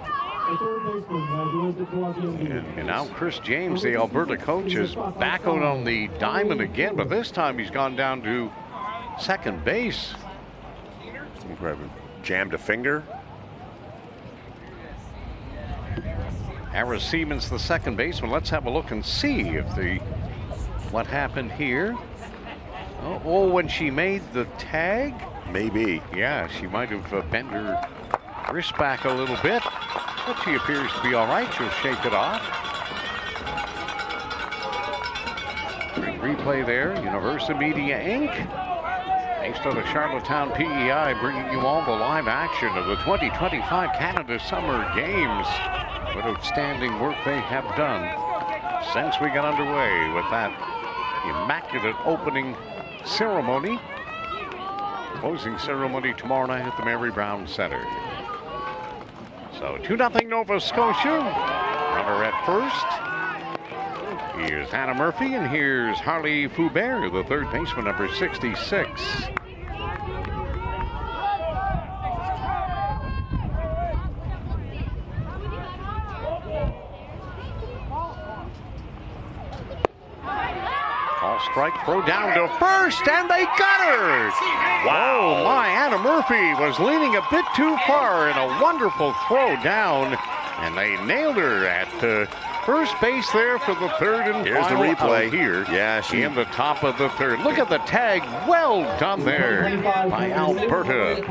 And now Chris James, the Alberta coach, is back out on the diamond again, but this time he's gone down to second base.
Jammed a finger.
Ara Siemens, the second baseman. Let's have a look and see if what happened here. Oh, when she made the tag?
Maybe.
Yeah, she might have bent her wrist back a little bit, but she appears to be all right. She'll shake it off. Great replay there. Universal Media Inc. Thanks to the Charlottetown PEI, bringing you all the live action of the 2025 Canada Summer Games. What outstanding work they have done since we got underway with that immaculate opening ceremony. Closing ceremony tomorrow night at the Mary Brown Center. So 2-0 Nova Scotia. Runner at first. Here's Anna Murphy, and here's Harley Foubert, the third baseman, number 66. Strike, throw down to first, and they got her! Wow, oh my, Anna Murphy was leaning a bit too far in a wonderful throw down, and they nailed her at first base there for the third and
here's
final
the replay
out here.
Yeah, she
in the top of the third. Look at the tag, well done there by Alberta.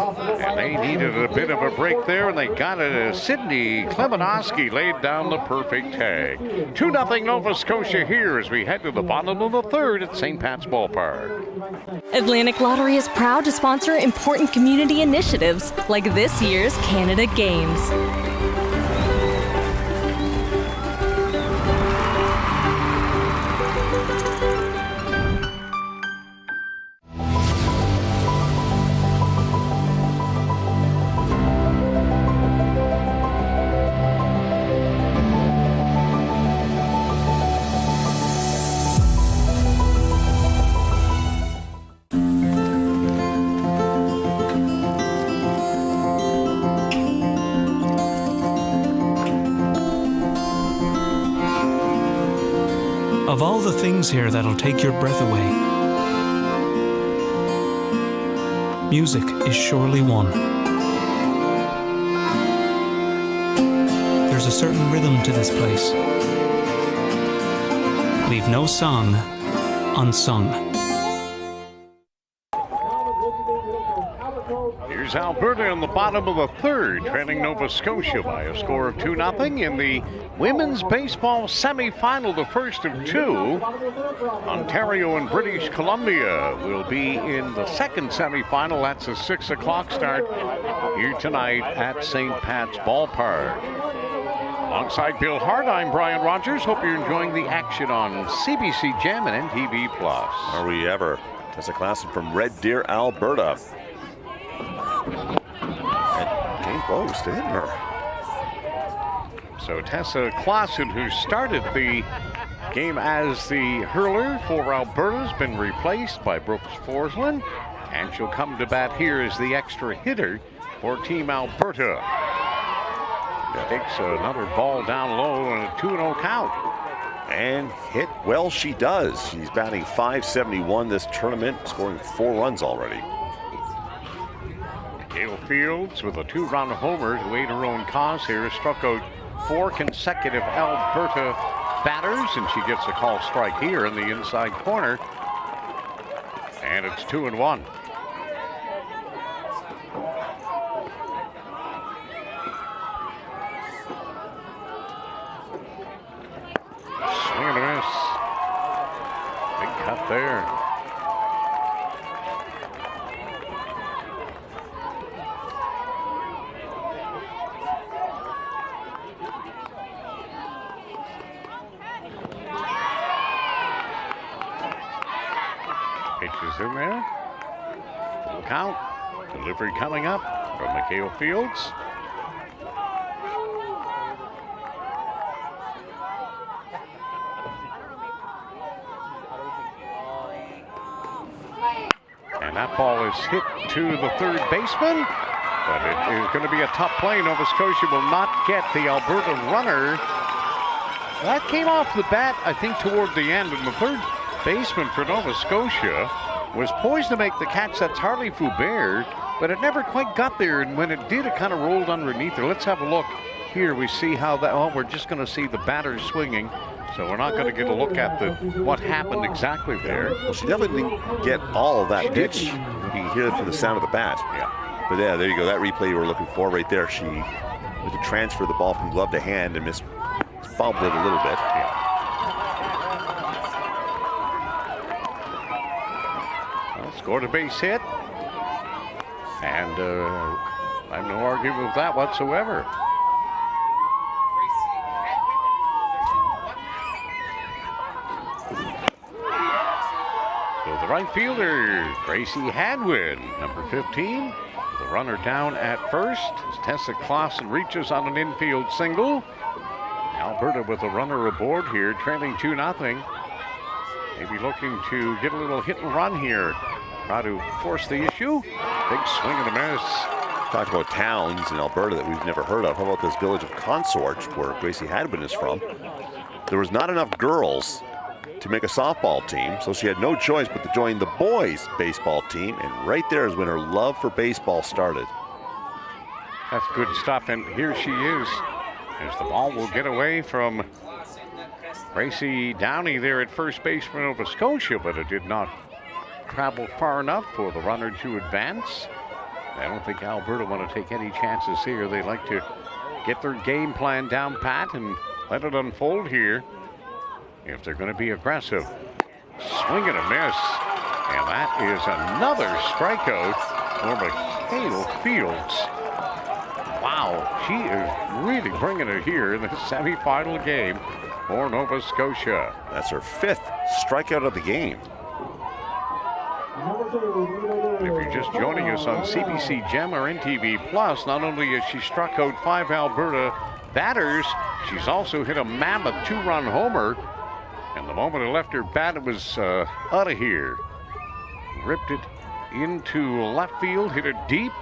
And they needed a bit of a break there, and they got it as Sydney Klemenowski laid down the perfect tag. 2-0 Nova Scotia here as we head to the bottom of the third at St. Pat's Ballpark.
Atlantic Lottery is proud to sponsor important community initiatives like this year's Canada Games.
Of all the things here that'll take your breath away, music is surely one. There's a certain rhythm to this place. Leave no song unsung.
Here's Alberta in the bottom of the third, trailing Nova Scotia by a score of 2-0 in the women's baseball semifinal, the first of two. Ontario and British Columbia will be in the second semifinal. That's a 6 o'clock start here tonight at St. Pat's Ballpark. Alongside Bill Hart, I'm Brian Rogers. Hope you're enjoying the action on CBC Gem and NTV+.
Are we ever? Tessa Klassen from Red Deer, Alberta. That came close to hitting her.
So Tessa Klassen, who started the game as the hurler for Alberta, has been replaced by Brooks Forsland, and she'll come to bat here as the extra hitter for Team Alberta. Takes another ball down low and a 2-0 count.
And hit well she does. She's batting .571 this tournament, scoring 4 runs already.
Gail Fields with a 2-run homer to aid her own cause here, struck out 4 consecutive Alberta batters, and she gets a call strike here in the inside corner. And it's 2-1. Swing and a miss. Big cut there. Pitches in there. Full count. Delivery coming up from Mikhail Fields. And that ball is hit to the third baseman, but it is going to be a tough play. Nova Scotia will not get the Alberta runner. That came off the bat, I think, toward the end, and the third baseman for Nova Scotia was poised to make the catch. That's Harley Foubert, but it never quite got there, and when it did, it kind of rolled underneath her. Let's have a look here. We see how that, oh, we're just going to see the batter swinging. So we're not going to get a look at what happened exactly there.
Well, she definitely didn't get all of that pitch. You can hear it from the sound of the bat.
Yeah.
But yeah, there you go. That replay you were looking for right there. She was to transfer the ball from glove to hand and fumbled it a little bit.
Yeah. Well, scored a base hit. And I have no argument with that whatsoever. The right fielder, Gracie Hadwin, number 15. The runner down at first as Tessa Klassen reaches on an infield single. Alberta with a runner aboard here, trailing 2-0. Maybe looking to get a little hit and run here. Try to force the issue. Big swing and a miss.
Talk about towns in Alberta that we've never heard of. How about this village of Consort, where Gracie Hadwin is from? There was not enough girls to make a softball team, so she had no choice but to join the boys baseball team, and right there is when her love for baseball started.
That's good stuff, and here she is as the ball will get away from Gracie Downey there at first base for Nova Scotia, but it did not travel far enough for the runner to advance. I don't think Alberta want to take any chances here. They like to get their game plan down pat and let it unfold here if they're going to be aggressive. Swing and a miss. And that is another strikeout for Mikhail Fields. Wow, she is really bringing it here in the semifinal game for Nova Scotia.
That's her 5th strikeout of the game.
If you're just joining us on CBC Gem or NTV+, not only has she struck out 5 Alberta batters, she's also hit a mammoth 2-run homer. And the moment it left her bat, it was out of here. Ripped it into left field, hit it deep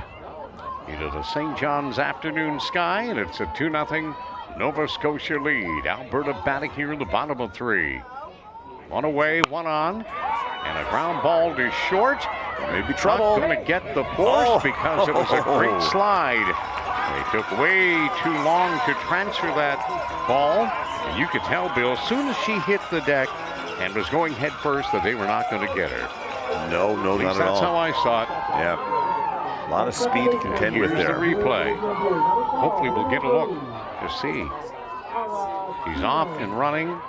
into the St. John's afternoon sky, and it's a 2-0 Nova Scotia lead. Alberta batting here in the bottom of 3. 1 away, 1 on, and a ground ball to short.
Maybe trouble.
Not going to get the force because it was a great slide. They took way too long to transfer that ball. And you could tell, Bill, as soon as she hit the deck and was going head first, that they were not going to get her.
No, not at all.
That's how I saw it.
Yeah. A lot of speed to contend with
Here's
there.
the replay. Hopefully we'll get a look to see. He's off and running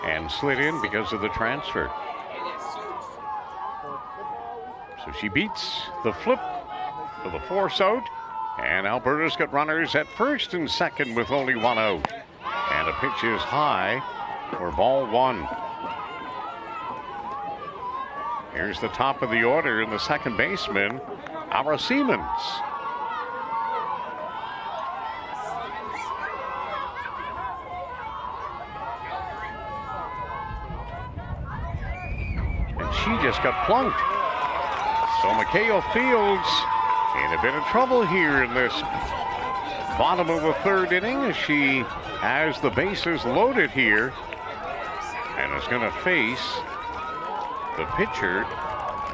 and slid in because of the transfer. So she beats the flip for the force out, and Alberta's got runners at first and second with only one out. And the pitch is high for ball one. Here's the top of the order and the second baseman, Ara Siemens. And she just got plunked. So Mikhail Fields in a bit of trouble here in this bottom of the third inning as she has the bases loaded here and is going to face the pitcher,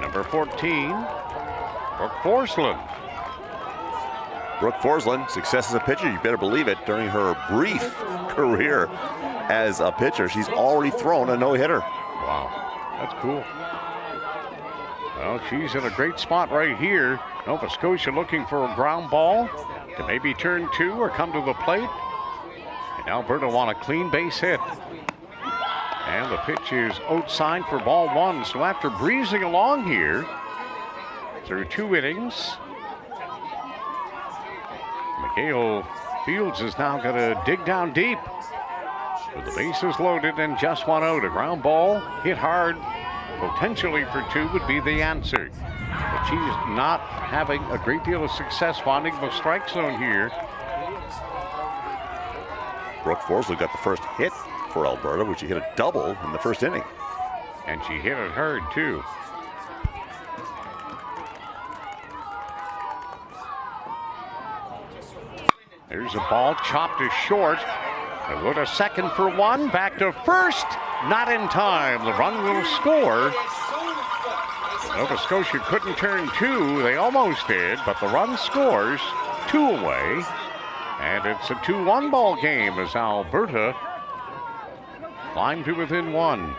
number 14, Brooke Forsland.
Brooke Forsland, success as a pitcher, you better believe it, during her brief career as a pitcher. She's already thrown a no-hitter.
Wow, that's cool. Well, she's in a great spot right here. Nova Scotia looking for a ground ball to maybe turn two or come to the plate. And Alberta want a clean base hit. And the pitch is outside for ball one. So after breezing along here through 2 innings, Mikhail Fields is now going to dig down deep with the bases loaded and just one out. A ground ball hit hard, potentially for 2 would be the answer. But she's not having a great deal of success finding the strike zone here.
Brooke Forsland got the first hit for Alberta, which she hit a double in the first inning.
And she hit it hard too. There's a ball chopped to short. They go to second for 1, back to first. Not in time. The run will score. Nova Scotia couldn't turn 2. They almost did, but the run scores. 2 away. And it's a 2-1 ball game as Alberta climbed to within 1.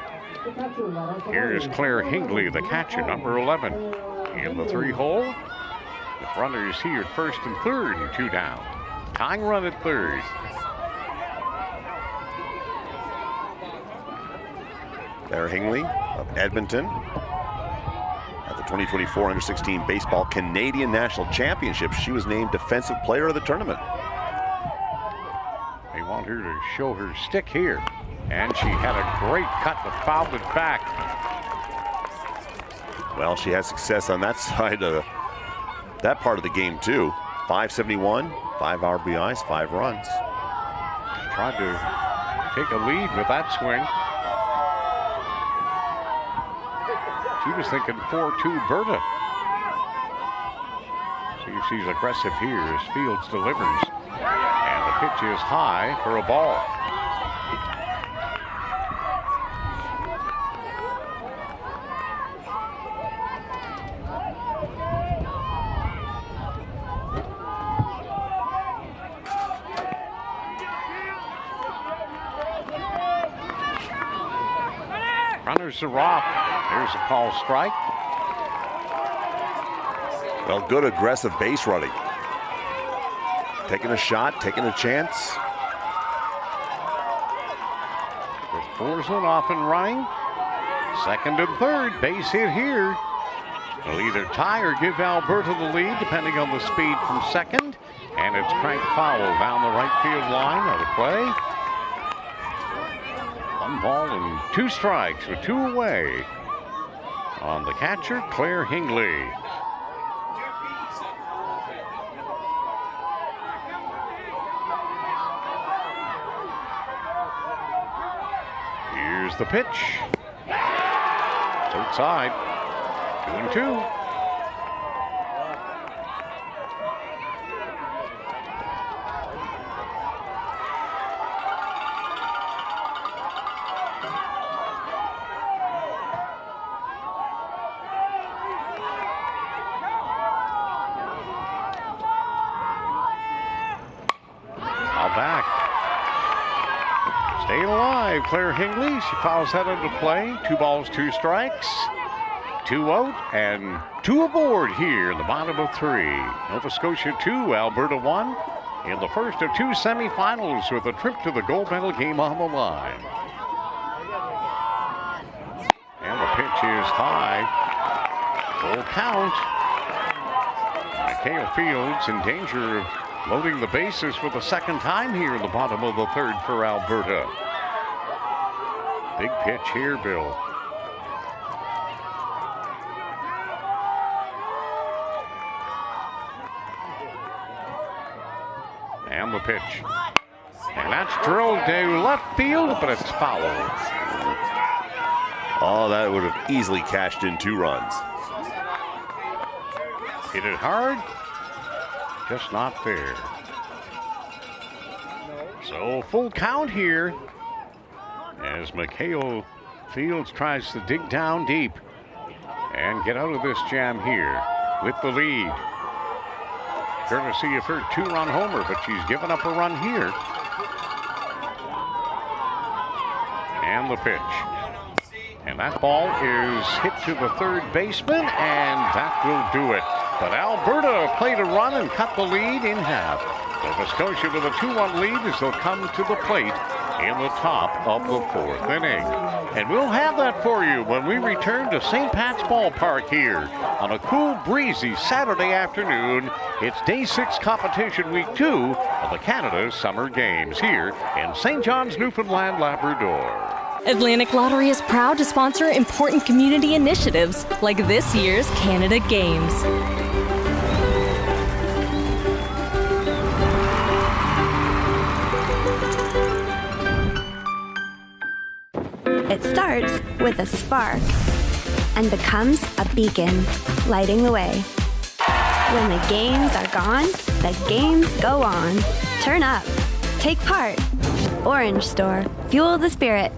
Here's Claire Hingley, the catcher, number 11, in the 3-hole. With runners here at first and third and 2 down. Tying run at third.
Claire Hingley of Edmonton at the 2024 Under-16 Baseball Canadian National Championships. She was named Defensive Player of the tournament.
They want her to show her stick here. And she had a great cut but fouled it back.
Well, she had success on that side of that part of the game too. 571, 5 RBIs, 5 runs.
Tried to take a lead with that swing. She was thinking 4-2 Berta. See if she's aggressive here as Fields delivers. And the pitch is high for a ball. Runners are off. There's a call strike.
Well, good aggressive base running. Taking a shot, taking a chance.
With Forsland off and running. Second and third, base hit here. They'll either tie or give Alberta the lead, depending on the speed from second. And it's cranked foul down the right field line of the play. 1 ball and 2 strikes with 2 away on the catcher, Claire Hingley. Here's the pitch. It's outside. 2-2. Staying alive, Claire Hingley. She fouls that into play. 2 balls, 2 strikes. 2 out and 2 aboard here in the bottom of 3. Nova Scotia 2, Alberta 1 in the first of 2 semifinals with a trip to the gold medal game on the line. And the pitch is high. Full count. Mikhail Fields in danger of loading the bases for the second time here in the bottom of the 3rd for Alberta. Big pitch here, Bill. And the pitch. And that's drilled to left field, but it's foul.
Oh, that would have easily cashed in 2 runs.
Hit it hard, just not there. So full count here as Mikhail Fields tries to dig down deep and get out of this jam here with the lead. Courtesy of her 2-run homer, but she's given up a run here. And the pitch. And that ball is hit to the 3rd baseman, and that will do it. But Alberta played a run and cut the lead in half. Nova Scotia with a 2-1 lead as they'll come to the plate in the top of the 4th inning. And we'll have that for you when we return to St. Pat's Ballpark here on a cool, breezy Saturday afternoon. It's Day 6 competition week 2 of the Canada Summer Games here in St. John's, Newfoundland, Labrador.
Atlantic Lottery is proud to sponsor important community initiatives like this year's Canada Games.
It starts with a spark and becomes a beacon, lighting the way. When the games are gone, the games go on. Turn up. Take part. Orange Store. Fuel the spirit.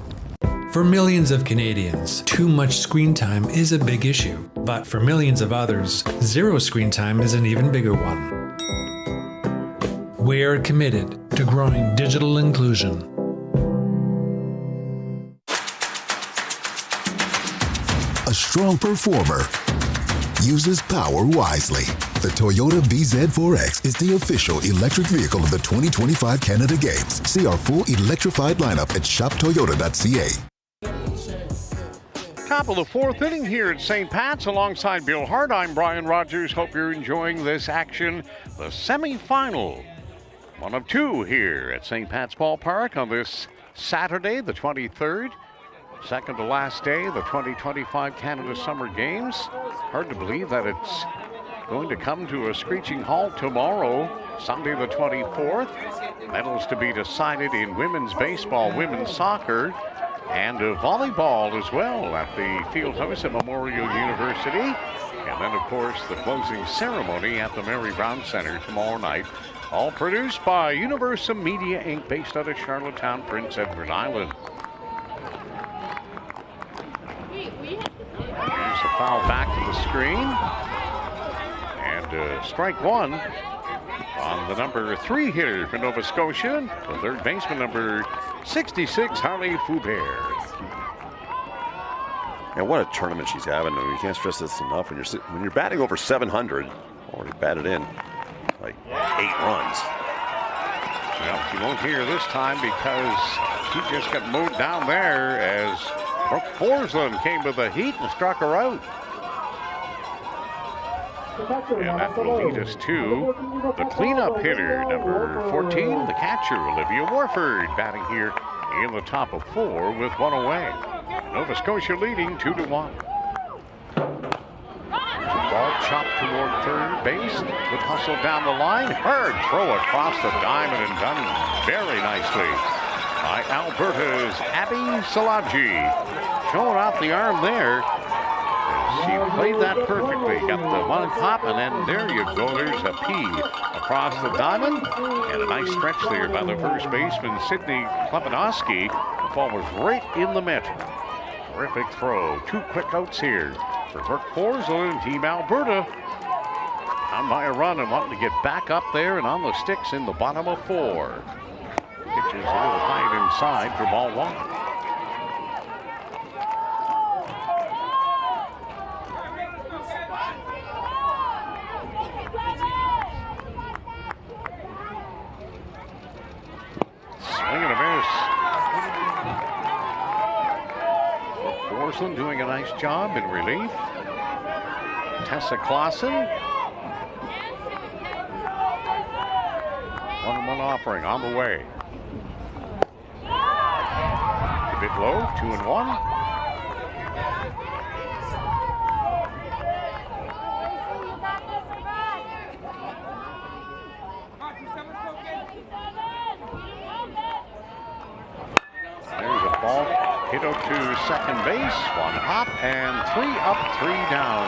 For millions of Canadians, too much screen time is a big issue. But for millions of others, zero screen time is an even bigger one. We are committed to growing digital inclusion.
A strong performer uses power wisely. The Toyota BZ4X is the official electric vehicle of the 2025 Canada Games. See our full electrified lineup at shoptoyota.ca.
Top of the 4th inning here at St. Pat's alongside Bill Hart. I'm Brian Rogers. Hope you're enjoying this action. The semifinal, 1 of 2 here at St. Pat's Ballpark on this Saturday, the 23rd. Second to last day, the 2025 Canada Summer Games. Hard to believe that it's going to come to a screeching halt tomorrow, Sunday the 24th. Medals to be decided in women's baseball, women's soccer, and volleyball as well at the Fieldhouse at Memorial University. And then, of course, the closing ceremony at the Mary Brown Center tomorrow night. All produced by Universum Media Inc., based out of Charlottetown, Prince Edward Island. Here's a foul back to the screen. And strike 1 on the number 3 hitter for Nova Scotia, the 3rd baseman, number 66, Harley Foubert.
And what a tournament she's having. I mean, you can't stress this enough. When you're batting over 700, already batted in like 8 runs.
Well, she won't hear this time because she just got mowed down there as Brooke Forsland came with the heat and struck her out. And that will lead us to the cleanup hitter, number 14, the catcher, Olivia Warford, batting here in the top of 4 with 1 away. Nova Scotia leading 2-1. Ball chopped toward 3rd base with hustle down the line. Hard throw across the diamond and done very nicely by Alberta's Abby Salaji. Showing off the arm there. She played that perfectly. Got the one pop, and then there you go. There's a P across the diamond. And a nice stretch there by the first baseman, Sidney Klepanowski. The ball was right in the mitt. Terrific throw. 2 quick outs here for Brooke Forsland and Team Alberta. Down by a run and wanting to get back up there and on the sticks in the bottom of 4. Pitches a little high inside for ball 1. Roseland doing a nice job in relief. Tessa Clausen. 1-1 offering on the way. A bit low, 2-1. There's a ball hit out to second base. One hop and 3 up, 3 down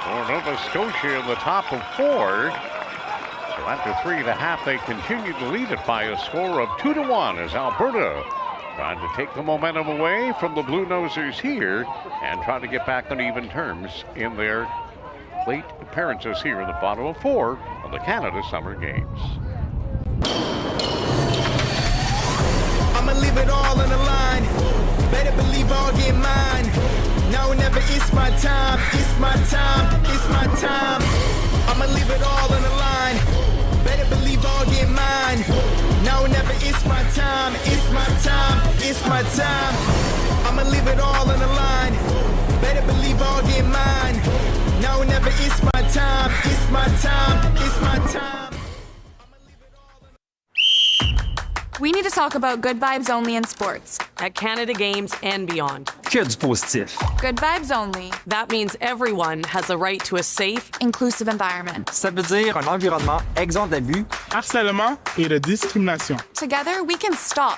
for Nova Scotia in the top of 4. So after 3.5, they continue to lead it by a score of 2-1 as Alberta trying to take the momentum away from the Blue Nosers here and try to get back on even terms in their late appearances here in the bottom of 4 of the Canada Summer Games.
I'ma leave it all on the line. Better believe I'll get mine. Now or never, it's my time. It's my time. It's my time. I'ma leave it all on the line. Better believe I'll get mine. Now or never, it's my time. It's my time. It's my time. I'ma leave it all on the line. Better believe I'll get mine. Now or never, it's my time. It's my time. It's my time.
We need to talk about good vibes only in sports.
At Canada Games and beyond.
Que du positif.
Good vibes only.
That means everyone has a right to a safe,
inclusive environment.
Ça veut dire un environnement exempt d'abus,
harcèlement et de discrimination.
Together, we can stop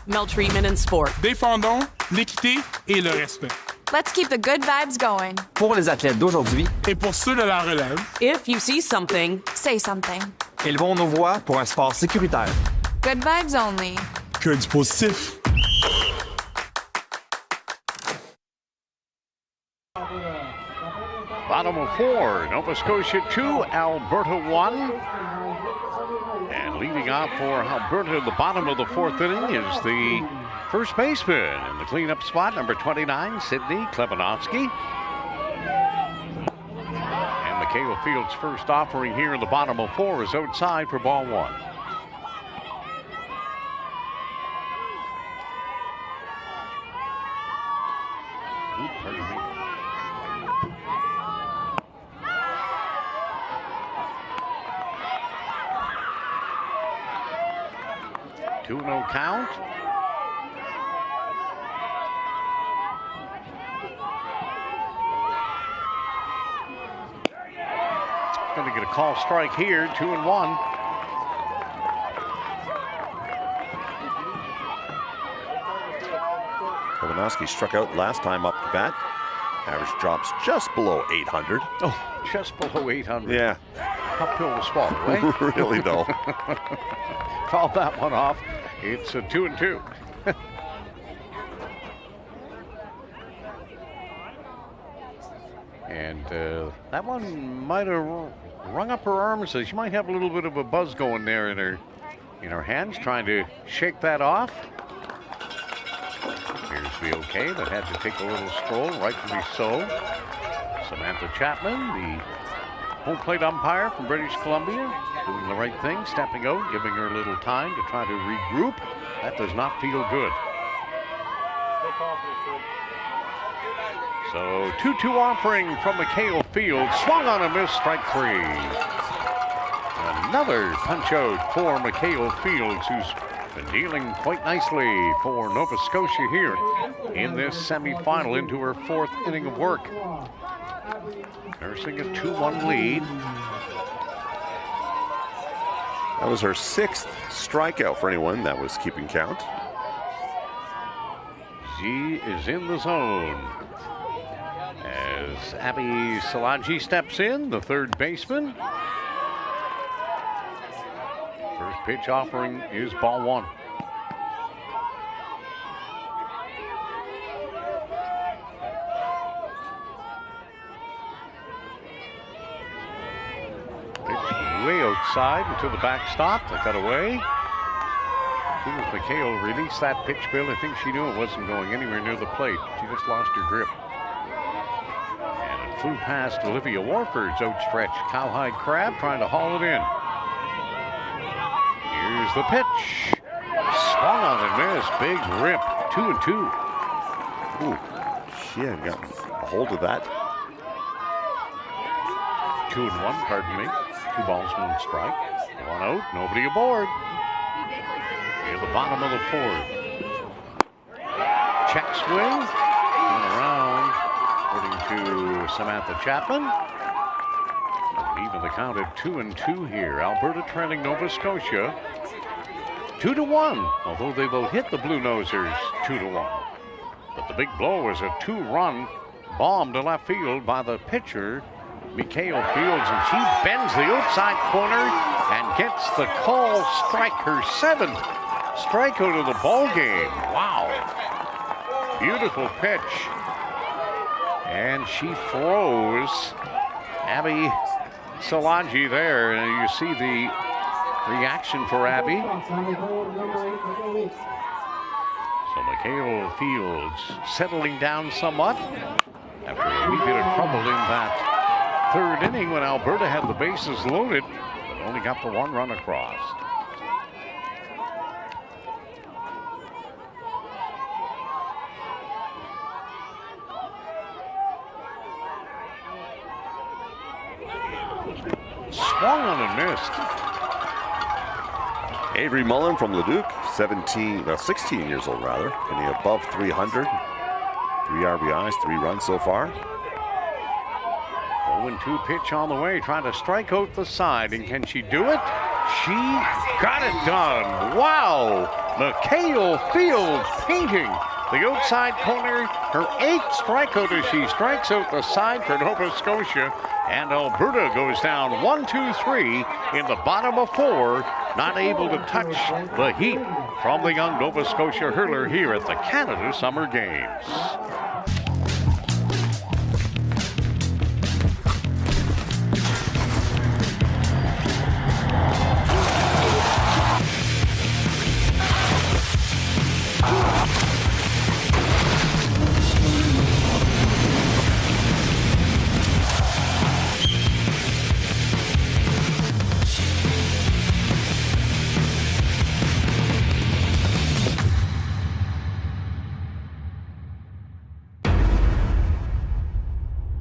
maltreatment in sport.
Défendons l'équité et le respect.
Let's keep the good vibes going.
Pour les athlètes d'aujourd'hui
et pour ceux de la relève.
If you see something,
say something.
Élevons nos voix pour un sport sécuritaire.
Good vibes only.
Que du positif.
Bottom of 4, Nova Scotia 2, Alberta 1. And leading off for Alberta in the bottom of the 4th inning is the first baseman in the cleanup spot, number 29, Sidney Klebanowski. And Mikhail Field's first offering here in the bottom of 4 is outside for ball 1. Pardon me. 2-0 count. Going to get a call strike here, 2-1.
Klebanowski struck out last time up the bat. Average drops just below 800.
Oh, just below 800.
Yeah.
Uphill to swallow, right?
Really, though.
Called that one off. It's a 2-2. And that one might have rung up her arms. She might have a little bit of a buzz going there in her hands, trying to shake that off. Appears to be okay, but had to take a little stroll, rightfully so. Samantha Chapman, the home plate umpire from British Columbia, doing the right thing, stepping out, giving her a little time to try to regroup. That does not feel good. So 2-2 offering from Mikhail Field, swung on a miss, strike 3. Another punch out for Mikhail Fields, who's been dealing quite nicely for Nova Scotia here in this semifinal into her 4th inning of work. Nursing a 2-1 lead.
That was her 6th strikeout for anyone that was keeping count.
She is in the zone. As Abby Salaji steps in, the third baseman. First pitch offering is ball 1. Way outside into the backstop. They got away. As soon as Mikhail released that pitch, Bill, I think she knew it wasn't going anywhere near the plate. She just lost her grip. And it flew past Olivia Warford's outstretched cowhide crab, trying to haul it in. Here's the pitch. Swung on and missed. Big rip. 2-2. Ooh.
She had gotten a hold of that.
2-1, pardon me. 2 balls, 1 strike. 1 out, nobody aboard. Near the bottom of the 4th. Check swing. And around, according to Samantha Chapman. Even the count at 2-2 here. Alberta trailing Nova Scotia 2-1, although they will hit the Blue Nosers 2-1. But the big blow is a 2-run bomb to left field by the pitcher, Mikhail Fields, and she bends the outside corner and gets the call strike, her 7th strikeout of the ball game. Wow. Beautiful pitch. And she froze Abby Solangi there, and you see the reaction for Abby. So Mikhail Fields settling down somewhat after a wee bit of trouble in that 3rd inning when Alberta had the bases loaded, but only got the 1 run across. Swung on and missed.
Avery Mullen from Leduc, 16 years old rather, hitting above 300. 3 RBIs, 3 runs so far.
0-2 pitch on the way, trying to strike out the side, and can she do it? She got it done. Wow! Mikhail Fields painting the outside corner, her 8th strikeout as she strikes out the side for Nova Scotia. And Alberta goes down 1-2-3 in the bottom of 4, not able to touch the heat from the young Nova Scotia hurler here at the Canada Summer Games.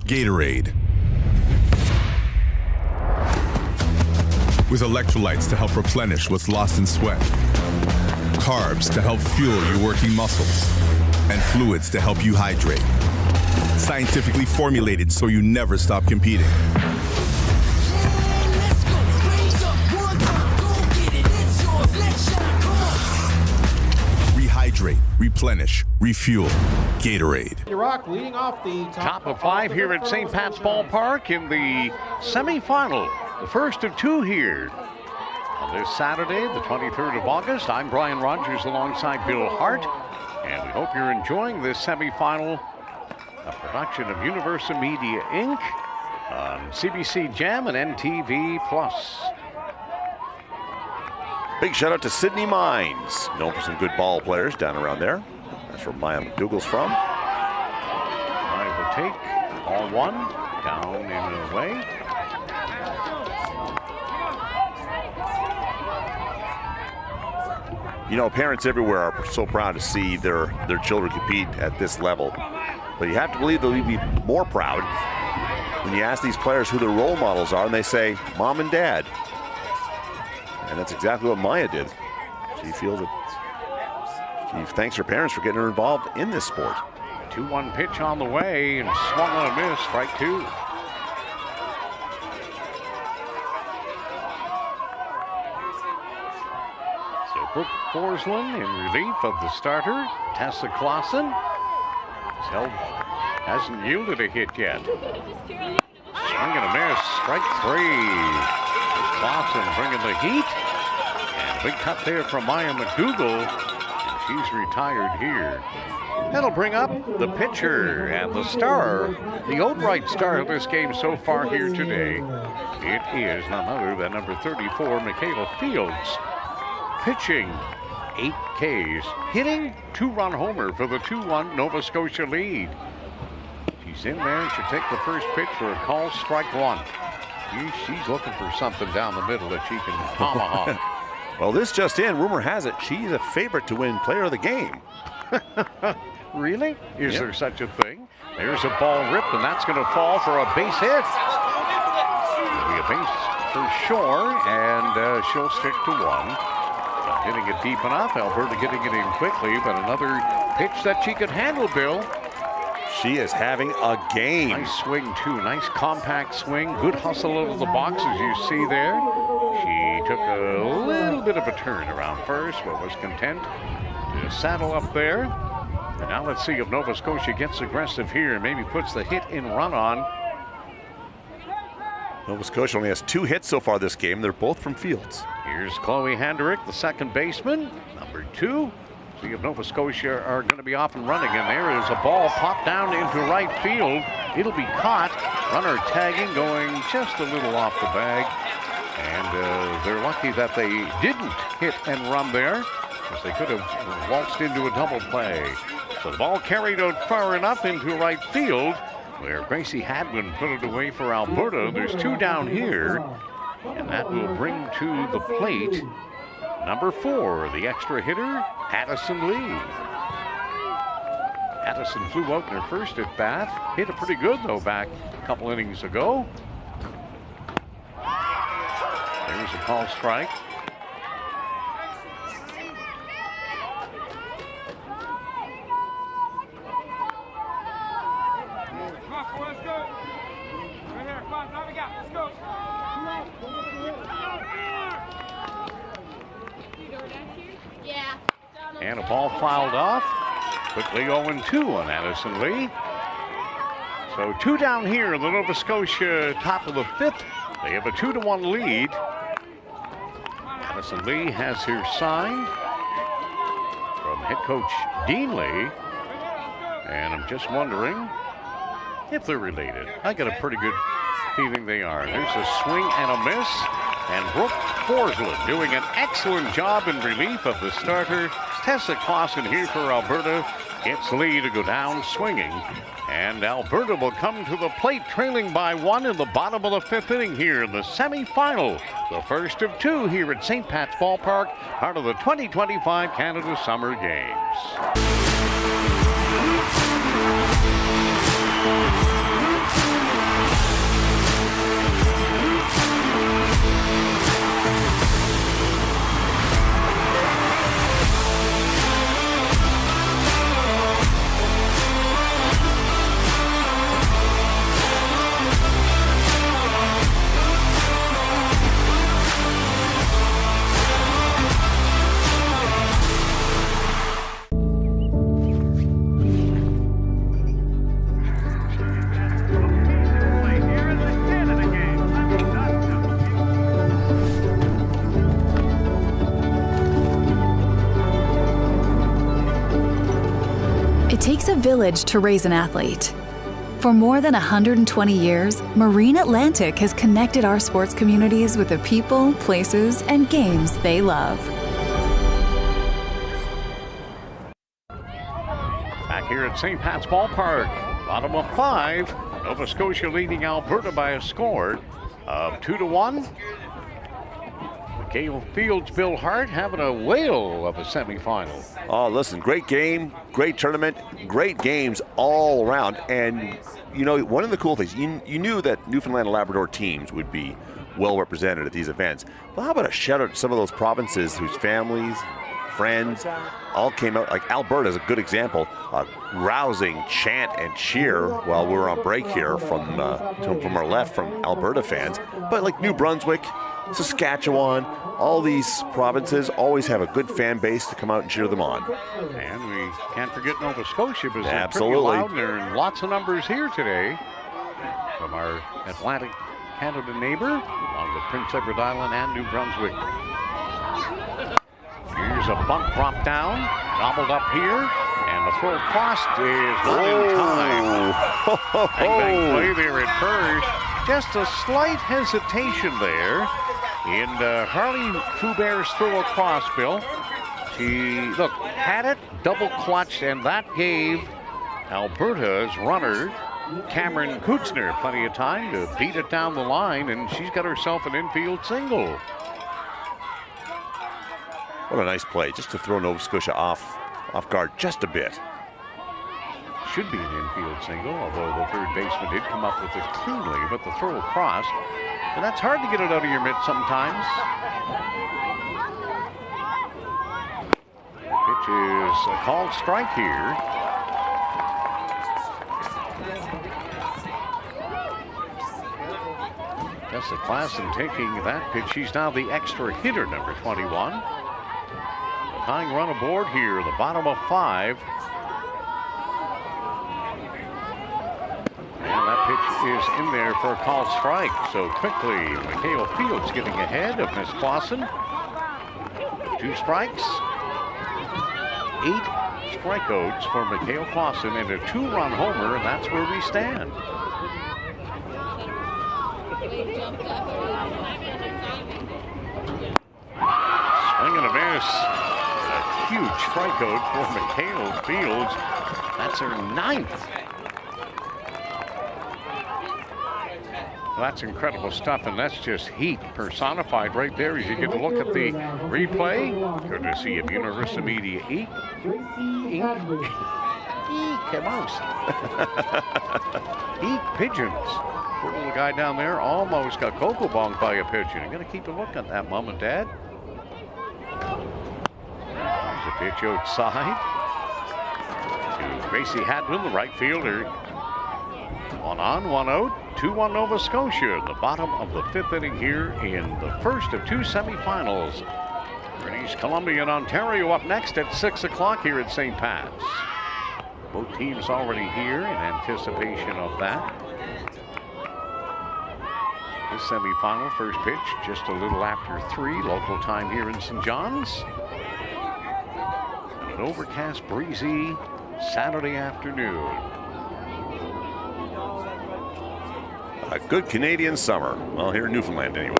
Gatorade. With electrolytes to help replenish what's lost in sweat, carbs to help fuel your working muscles, and fluids to help you hydrate. Scientifically formulated so you never stop competing. Rehydrate, replenish, refuel. Gatorade.
Iraq leading off the
top of 5 here at St. Pat's Ballpark in the semifinal, the first of 2 here on this Saturday, the 23rd of August. I'm Brian Rogers alongside Bill Hart, and we hope you're enjoying this semifinal, a production of Universal Media Inc. on CBC Gem and NTV Plus.
Big shout out to Sydney Mines, known for some good ball players down around there. That's where Maya McDougall's from.
Maya will take ball 1, down and away.
You know, parents everywhere are so proud to see their children compete at this level. But you have to believe they'll be more proud when you ask these players who their role models are, and they say, Mom and Dad. And that's exactly what Maya did. She feels that she thanks her parents for getting her involved in this sport.
2-1 pitch on the way and swung on a miss, strike 2. So Brooke Forsland in relief of the starter, Tessa Clausen. Hasn't yielded a hit yet. Swing and a miss, strike 3. Clausen bringing the heat. And a big cut there from Maya McDougall. And she's retired here. That'll bring up the pitcher and the star, the outright star of this game so far here today. It is none other than number 34, Michaela Fields. Pitching 8 Ks, hitting 2-run homer for the 2-1 Nova Scotia lead. She's in there and she'll take the first pitch for a call, strike 1. She's looking for something down the middle that she can tomahawk.
Well, this just in, rumor has it she's a favorite to win player of the game.
Really? Is there such a thing? There's a ball ripped, and that's going to fall for a base hit. It'll be a base for sure, and she'll stick to one. Not hitting it deep enough. Alberta getting it in quickly, but another pitch that she could handle, Bill.
She is having a game.
Nice swing, too. Nice compact swing. Good hustle out of the box, as you see there. She took a little bit of a turn around first, but was content to saddle up there. And now let's see if Nova Scotia gets aggressive here and maybe puts the hit and run on.
Nova Scotia only has 2 hits so far this game. They're both from fields.
Here's Chloe Handerick, the second baseman, number 2. See if Nova Scotia are going to be off and running. And there is a ball popped down into right field. It'll be caught. Runner tagging, going just a little off the bag. And they're lucky that they didn't hit and run there, because they could have waltzed into a double play. So the ball carried out far enough into right field, where Gracie Hadwin put it away for Alberta. There's 2 down here, and that will bring to the plate number 4, the extra hitter, Addison Lee. Addison flew out in her first at bat. Hit it pretty good, though, back a couple innings ago. There's a called strike. And a ball fouled off. Quickly 0-2 on Addison Lee. So 2 down here in the Nova Scotia top of the 5th. They have a 2-1 lead. Addison Lee has her sign from head coach Dean Lee. And I'm just wondering if they're related. I got a pretty good feeling they are. There's a swing and a miss. And Brooke Forsland doing an excellent job in relief of the starter. Tessa Clausen here for Alberta. Gets Lee to go down swinging. And Alberta will come to the plate trailing by 1 in the bottom of the 5th inning here in the semifinal. The first of 2 here at St. Pat's Ballpark, part of the 2025 Canada Summer Games.
It takes a village to raise an athlete. For more than 120 years, Marine Atlantic has connected our sports communities with the people, places, and games they love.
Back here at St. Pat's Ballpark, bottom of 5. Nova Scotia leading Alberta by a score of 2-1. Gale Field's Bill Hart having a whale of a semifinal.
Oh, listen, great game, great tournament, great games all around. And, you know, one of the cool things, you knew that Newfoundland and Labrador teams would be well represented at these events. But how about a shout out to some of those provinces whose families, friends, all came out. Like Alberta is a good example. A rousing chant and cheer while we were on break here from our left from Alberta fans. But like New Brunswick, Saskatchewan, all these provinces always have a good fan base to come out and cheer them on.
And we can't forget Nova Scotia, because they're pretty
Absolutely.
loud. There are lots of numbers here today from our Atlantic Canada neighbor, along with Prince Edward Island and New Brunswick. Here's a bunt drop down, gobbled up here, and the throw crossed is not in time. Bang play there at first. Just a slight hesitation there in Harley Foubert's throw across, Bill. She, look, had it, double clutched, and that gave Alberta's runner, Cameron Kutzner, plenty of time to beat it down the line, and she's got herself an infield single.
What a nice play, just to throw Nova Scotia off off guard just a bit.
Should be an infield single, although the third baseman did come up with it cleanly, but the throw across, and that's hard to get it out of your mitt sometimes. Pitch is a called strike here. Tessa Klassen taking that pitch. She's now the extra hitter, number 21. Tying run aboard here, the bottom of 5. And that pitch is in there for a called strike. So quickly, Mikhail Fields getting ahead of Miss Klassen. 2 strikes. 8 strikeouts for Mikhail Klassen and a 2-run homer, and that's where we stand. Swing and a miss. A huge strikeout for Mikhail Fields. That's her 9th. Well, that's incredible stuff, and that's just heat personified right there as you get to look at the replay. Courtesy of Universal Media Inc. Eek, mouse. Eek pigeons. Poor little guy down there almost got cocoa bombed by a pigeon. I'm going to keep a look at that, Mom and Dad. There's a pitch outside to Gracie Hadwin, the right fielder. 1 on, 1 out. 2-1 Nova Scotia, the bottom of the 5th inning here in the first of 2 semifinals. British Columbia and Ontario up next at 6 o'clock here at St. Pat's. Both teams already here in anticipation of that. This semifinal first pitch just a little after 3 local time here in St. John's. An overcast, breezy Saturday afternoon.
A good Canadian summer. Well, here in Newfoundland anyway.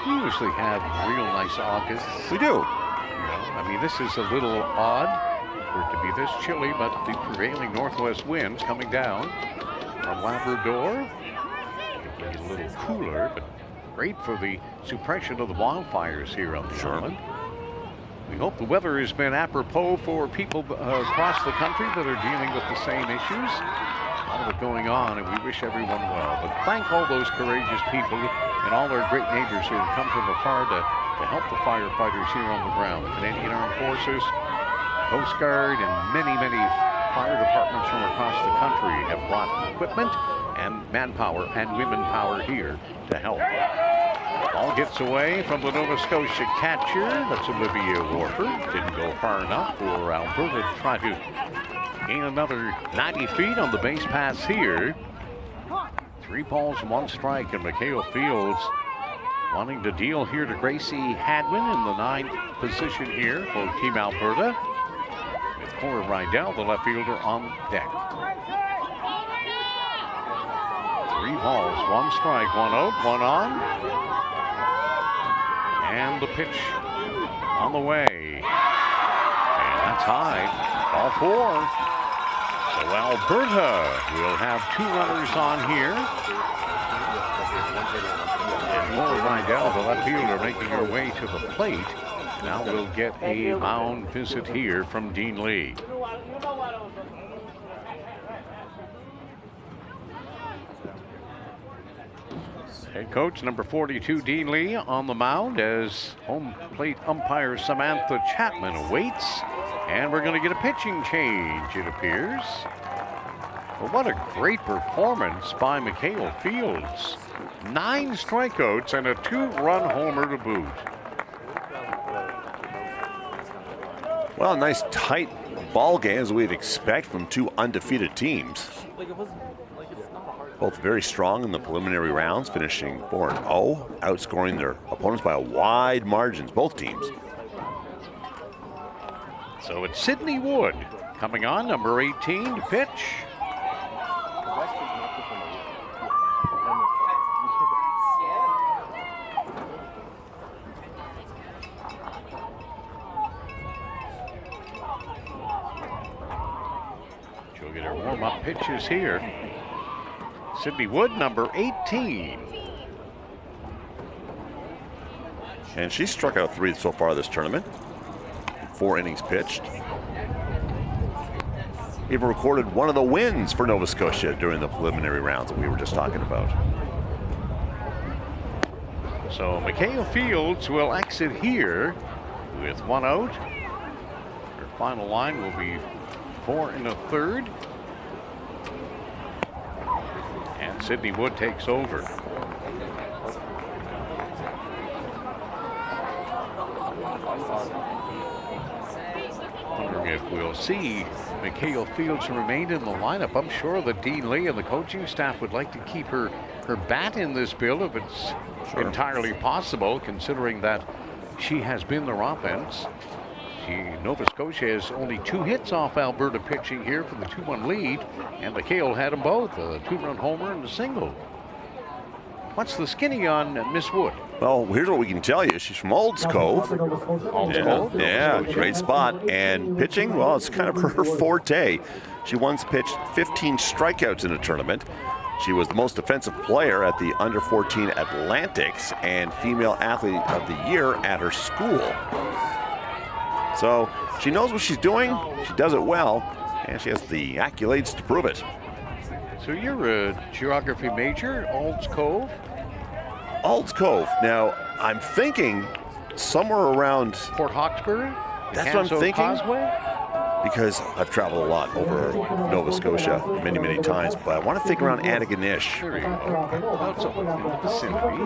We usually have real nice August.
We do.
I mean, this is a little odd for it to be this chilly, but the prevailing northwest winds coming down from Labrador, making it a little cooler, but great for the suppression of the wildfires here on the island. We hope the weather has been apropos for people across the country that are dealing with the same issues. A lot of it going on, and we wish everyone well. But thank all those courageous people and all their great neighbors who have come from afar to help the firefighters here on the ground. The Canadian Armed Forces, Coast Guard, and many, many fire departments from across the country have brought equipment and manpower and women power here to help. Ball gets away from the Nova Scotia catcher. That's Olivia Warford. Didn't go far enough for Alberta to try to gain another 90 feet on the base pass here. 3 balls and 1 strike, and Mikhail Fields wanting to deal here to Gracie Hadwin in the 9th position here for Team Alberta. With Cora Rydell, the left fielder, on deck. 3 balls, 1 strike, 1 out, 1 on. And the pitch on the way. And that's high. Ball 4. So Alberta will have 2 runners on here. And Laura Rydell, the left fielder, making her way to the plate. Now we'll get a mound visit here from Dean Lee. Head coach number 42, Dean Lee, on the mound as home plate umpire Samantha Chapman awaits. And we're going to get a pitching change, it appears. Well, what a great performance by Mikhail Fields. 9 strikeouts and a 2-run homer to boot.
Well, a nice tight ball game as we'd expect from 2 undefeated teams. Both very strong in the preliminary rounds, finishing 4-0, outscoring their opponents by a wide margins, both teams.
So it's Sydney Wood coming on, number 18, to pitch. She'll get her warm-up pitches here. Sydney Wood, number 18.
And she struck out 3 so far this tournament. 4 innings pitched. Even recorded one of the wins for Nova Scotia during the preliminary rounds that we were just talking about.
So Mikhail Fields will exit here with 1 out. Her final line will be 4 1/3. And Sydney Wood takes over. Wondering if we'll see Mikhail Fields remain in the lineup. I'm sure that Dean Lee and the coaching staff would like to keep her bat in this build if it's entirely possible, considering that she has been their offense. Nova Scotia has only 2 hits off Alberta pitching here for the 2-1 lead, and Mikhail had them both, a 2-run homer and a single. What's the skinny on Miss Wood?
Well, here's what we can tell you. She's from Olds Cove. Yeah, great spot. And pitching, well, it's kind of her forte. She once pitched 15 strikeouts in a tournament. She was the most defensive player at the Under-14 Atlantics and Female Athlete of the Year at her school. So she knows what she's doing. She does it well, and she has the accolades to prove it.
So you're a geography major, Olds Cove?
Olds Cove. Now, I'm thinking somewhere around
Port Hawkesbury?
That's what I'm thinking.
Causeway?
Because I've traveled a lot over Nova Scotia many, many times, but I want to think around Antigonish.
There you go. That's in the vicinity.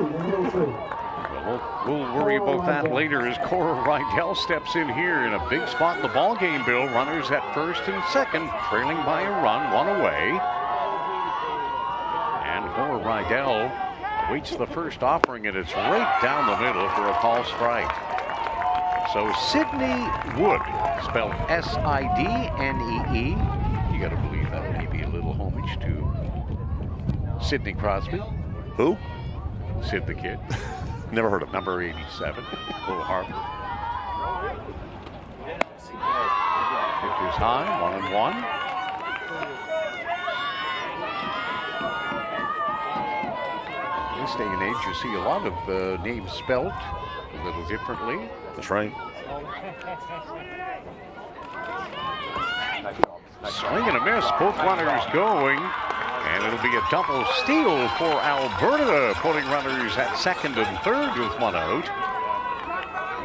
We'll worry about that later as Cora Rydell steps in here in a big spot in the ball game, Bill. Runners at first and second, trailing by a run, 1 away. And Cora Rydell waits the first offering, and it's right down the middle for a call strike. So Sydney Wood, spelled S-I-D-N-E-E. You got to believe that may be a little homage to Sidney Crosby.
Who?
Sid the Kid.
Never heard of him.
Number 87, Little Harvard. Pitches high, 1-1. In this day and age, you see a lot of names spelled a little differently.
That's right.
Swing and a miss, both runners going. And it'll be a double steal for Alberta, putting runners at second and third with 1 out.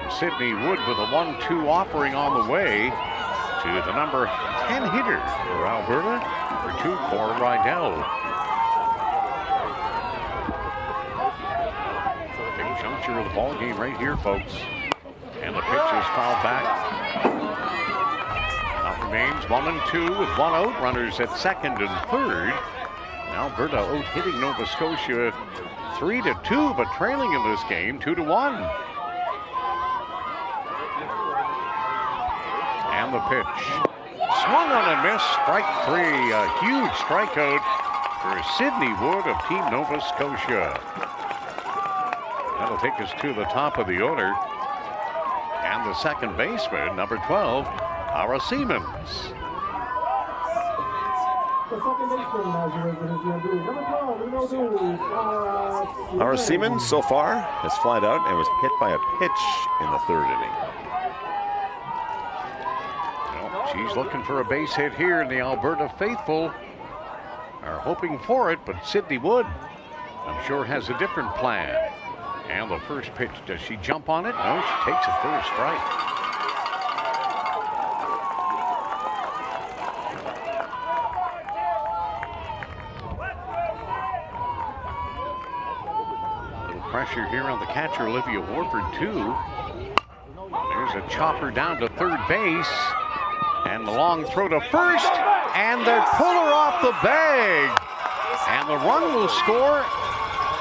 And Sydney Wood with a 1-2 offering on the way to the number 10 hitter for Alberta, for 2 for Rydell. Big juncture of the ball game right here, folks. And the pitch is fouled back. Now remains 1-2 with 1 out, runners at second and third. Alberta out hitting Nova Scotia 3-2, but trailing in this game 2-1. And the pitch. Swung on and missed. Strike 3. A huge strikeout for Sydney Wood of Team Nova Scotia. That'll take us to the top of the order. And the second baseman, number 12, Ara Siemens.
Our Siemens so far has flied out and was hit by a pitch in the 3rd inning.
Well, she's looking for a base hit here, and the Alberta faithful are hoping for it, but Sydney Wood, I'm sure, has a different plan. And the first pitch, does she jump on it? No, she takes it for a strike. Pressure here on the catcher, Olivia Warford, too. There's a chopper down to third base. And the long throw to first. And they pull her off the bag. And the run will score.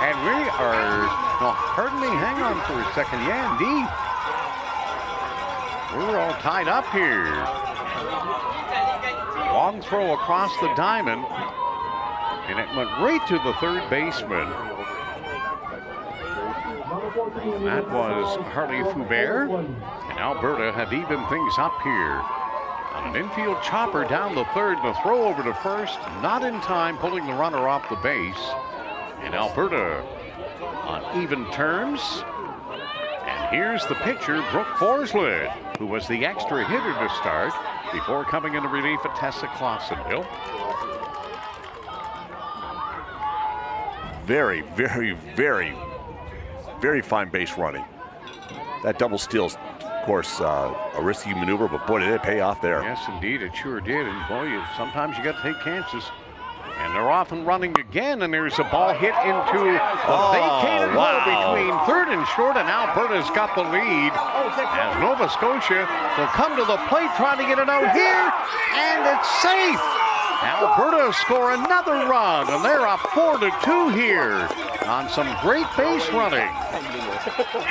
And we are, no, pardon me, hang on for a second. Yeah, indeed. We're all tied up here. Long throw across the diamond. And it went right to the third baseman. That was Harley Foubert, and Alberta have evened things up here. On an infield chopper down the third, and a throw over to first, not in time, pulling the runner off the base. And Alberta on even terms. And Here's the pitcher, Brooke Forsland, who was the extra hitter to start before coming into relief at Tessa Clausenville.
Very, very, very, very fine base running. That double steal's, of course, a risky maneuver, but boy, did it pay off there.
Yes, indeed, it sure did. And boy, sometimes you got to take chances. And they're off and running again, and there's a ball hit into a vacated hole between third and short, and Alberta's got the lead as Nova Scotia will come to the plate trying to get it out here, and it's safe. Alberta score another run, and they're up 4-2 here on some great base running.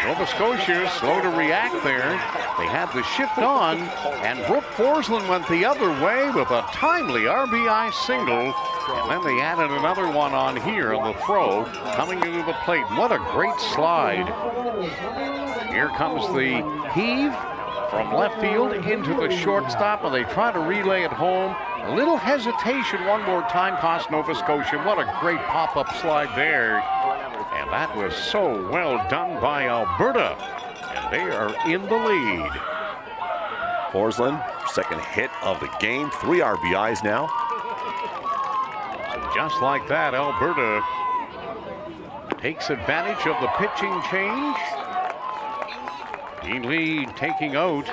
Nova Scotia slow to react there. They had the shift on, and Brooke Forsland went the other way with a timely RBI single. And then they added another one on here on the throw, coming into the plate. What a great slide. Here comes the heave from left field into the shortstop, and they try to relay it home. A little hesitation one more time cost Nova Scotia. What a great pop-up slide there. And that was so well done by Alberta. And they are in the lead.
Forsland, second hit of the game, 3 RBIs now.
So just like that, Alberta takes advantage of the pitching change. Dean Lee taking out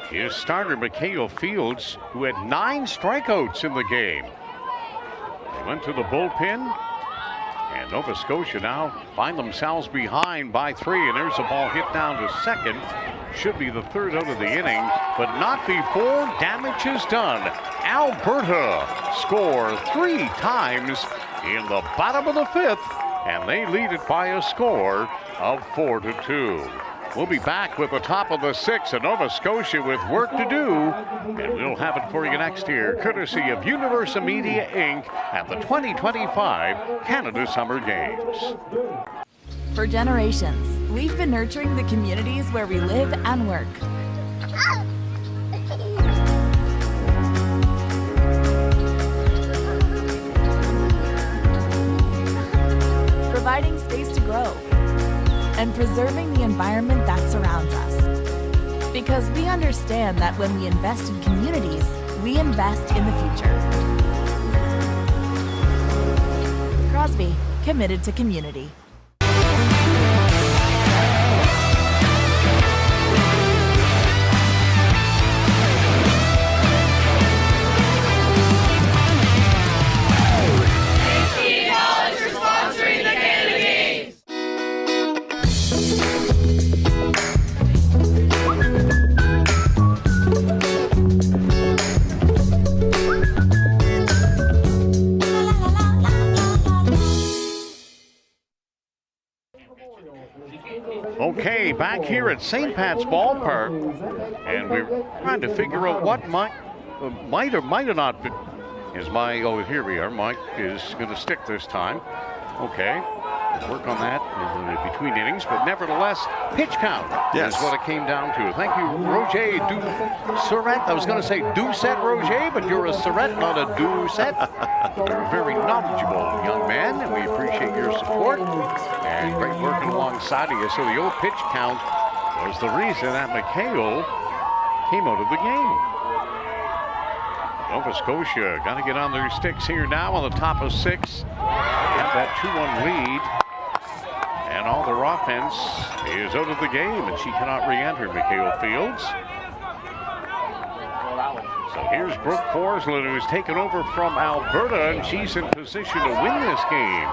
his starter, Mikhail Fields, who had 9 strikeouts in the game. They went to the bullpen, and Nova Scotia now find themselves behind by 3, and there's a ball hit down to second. Should be the third out of the inning, but not before damage is done. Alberta score 3 times in the bottom of the 5th, and they lead it by a score of 4-2. We'll be back with the top of the 6th, and Nova Scotia with work to do, and we'll have it for you next year, courtesy of Universal Media Inc. at the 2025 Canada Summer Games.
For generations, we've been nurturing the communities where we live and work. Providing space to grow and preserving the environment that surrounds us. Because we understand that when we invest in communities, we invest in the future. Crosby, committed to community.
Okay, back here at St. Pat's Ballpark, and we're trying to figure out what might or might have not been. Is my, oh, here we are. Mike is going to stick this time. Okay, we'll work on that in between innings, but nevertheless, pitch count is what it came down to. Thank you, Roger Doucette. I was going to say Doucette, Roger, but you're a Surette, not a Doucette. You're a very knowledgeable young man, and we appreciate your support and great working alongside of you. So the old pitch count was the reason that Mikhail came out of the game. Nova Scotia got to get on their sticks here now on the top of 6. Have that 2-1 lead. And all their offense is out of the game, and she cannot re-enter, Mikhail Fields. So here's Brooke Forsland, who's taken over from Alberta, and she's in position to win this game.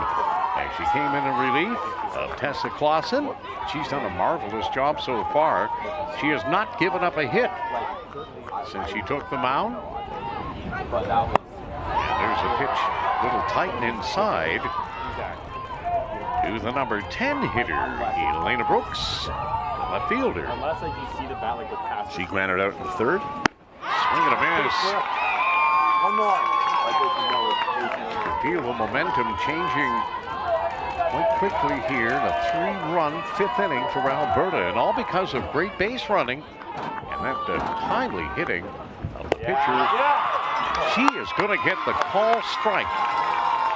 And she came in relief of Tessa Clausen. She's done a marvelous job so far. She has not given up a hit since she took the mound. And there's a pitch, little tighten inside to the number 10 hitter, Elena Brooks, left fielder.
She grounded out in the 3rd.
Swing and a miss. Feel the momentum changing quite quickly here. The 3-run 5th inning for Alberta, and all because of great base running and that timely hitting of the pitcher. She is going to get the call strike,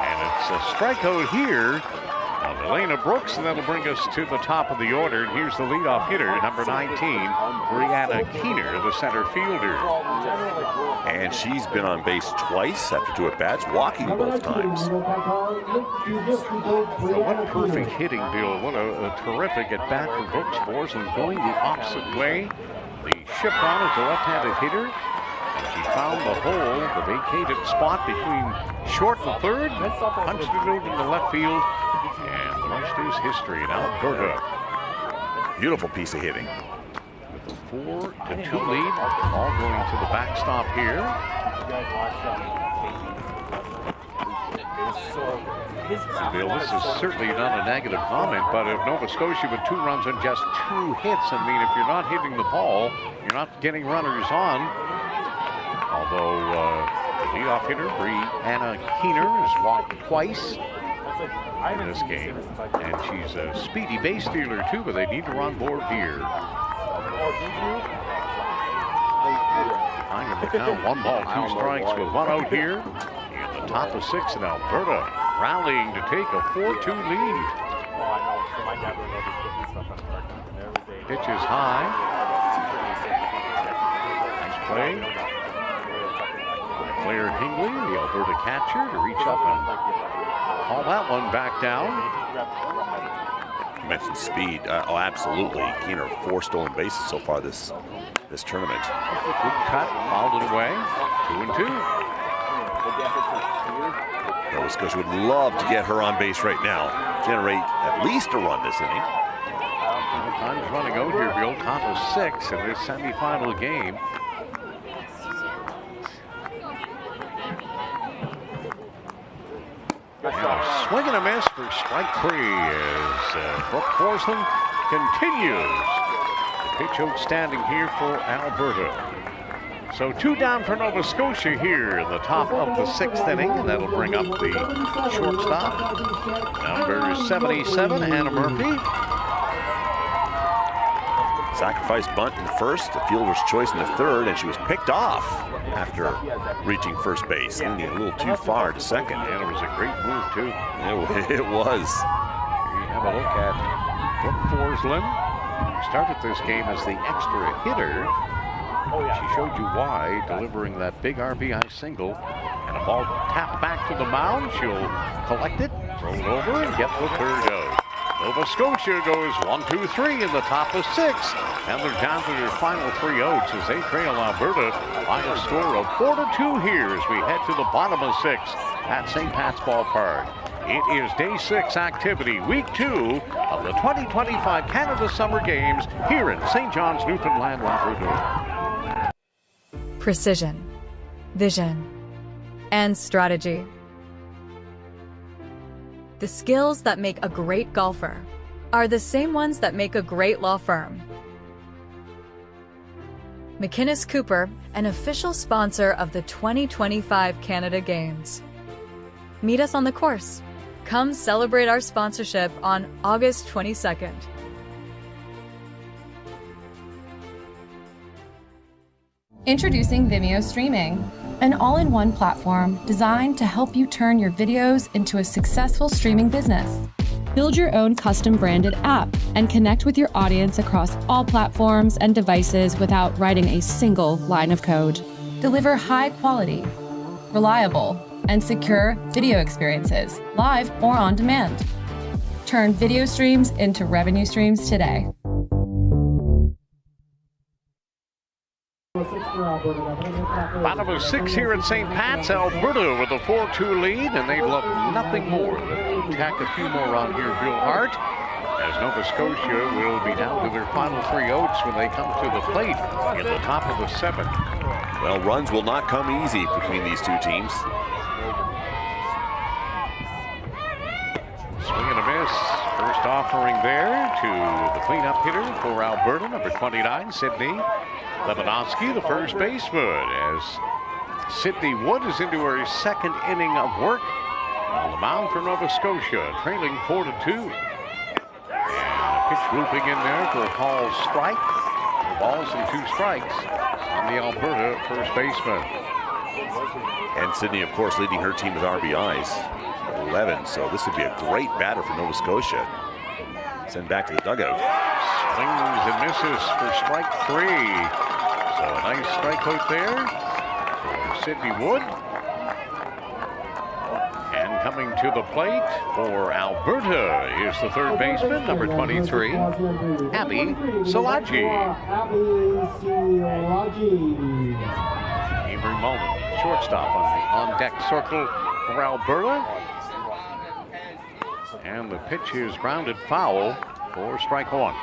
and it's a strikeout here Elena Brooks, and that'll bring us to the top of the order. And here's the leadoff hitter, number 19, Brianna Keener, the center fielder.
And she's been on base twice after 2 at-bats, walking both times.
So what perfect hitting, Bill. What a terrific at-bat for Brooks. Forsland going the opposite way. The shift on is a left-handed hitter. And she found the hole, the vacated spot between short and third, punched it out into left field, and the rest is history in Alberta.
Beautiful piece of hitting.
With a 4-2 lead, all going to the backstop here. Bill, this is certainly not a negative comment, but if Nova Scotia with 2 runs on just 2 hits, I mean, if you're not hitting the ball, you're not getting runners on. Although the leadoff hitter, Brianna Keener, has walked twice in this game. And she's a speedy base stealer, too, but they need her on board here. Tying the count, 1 ball, 2 strikes with 1 out here. In the top of 6 in Alberta, rallying to take a 4-2 lead. Pitch is high. Nice play. Claire Hingley, the Alberta catcher, to reach up and haul that one back down.
You mentioned speed. Oh, absolutely. Keener 4 stolen bases so far this tournament.
Good cut, fouled it away. 2-2.
Nova Scotia would love to get her on base right now. Generate at least a run this inning.
Time's running out here, Bill. Top of 6 in this semifinal game. Swing and a miss for strike 3 as Brooke Forsland continues to pitch outstanding here for Alberta. So 2 down for Nova Scotia here in the top of the 6th inning, and that'll bring up the shortstop, number 77, Hannah Murphy.
Sacrifice bunt in the first, a fielder's choice in the third, and she was picked off after reaching first base, leaning a little too far to second.
And it was a great move, too.
It was.
Here you have a look at Brooke Forsland. Started this game as the extra hitter. She showed you why, delivering that big RBI single. And a ball tapped back to the mound. She'll collect it, throw it over, and get the third out. Nova Scotia goes 1-2-3 in the top of 6. And they're down to their final 3 outs as they trail Alberta by a score of 4-2 here as we head to the bottom of 6 at St. Pat's Ballpark. It is day 6 activity, week 2 of the 2025 Canada Summer Games here in St. John's, Newfoundland, Labrador.
Precision, vision, and strategy. The skills that make a great golfer are the same ones that make a great law firm. McInnes Cooper, an official sponsor of the 2025 Canada Games. Meet us on the course. Come celebrate our sponsorship on August 22nd. Introducing Vimeo Streaming, an all-in-one platform designed to help you turn your videos into a successful streaming business. Build your own custom branded app and connect with your audience across all platforms and devices without writing a single line of code. Deliver high quality, reliable, and secure video experiences, live or on demand. Turn video streams into revenue streams today.
Bottom of 6 here at St. Pat's, Alberta with a 4-2 lead, and they'd love nothing more than to tack a few more on here, Bill Hart, as Nova Scotia will be down to their final 3 outs when they come to the plate in the top of the 7th.
Well, runs will not come easy between these 2 teams.
Swing and a miss. First offering there to the cleanup hitter for Alberta, number 29, Sydney Lebanovsky, the first baseman, as Sydney Wood is into her 2nd inning of work on the mound for Nova Scotia, trailing 4-2. And a pitch looping in there for a called strike. 2 balls and 2 strikes on the Alberta first baseman.
And Sydney, of course, leading her team with RBIs, 11. So this would be a great batter for Nova Scotia. Send back to the dugout.
Swings and misses for strike 3. So a nice strikeout there for Sydney Wood. And coming to the plate for Alberta is the third baseman, number 23, Abby Szilagyi. Avery Mullen, shortstop on the on-deck circle for Alberta. And the pitch is grounded foul for strike 1.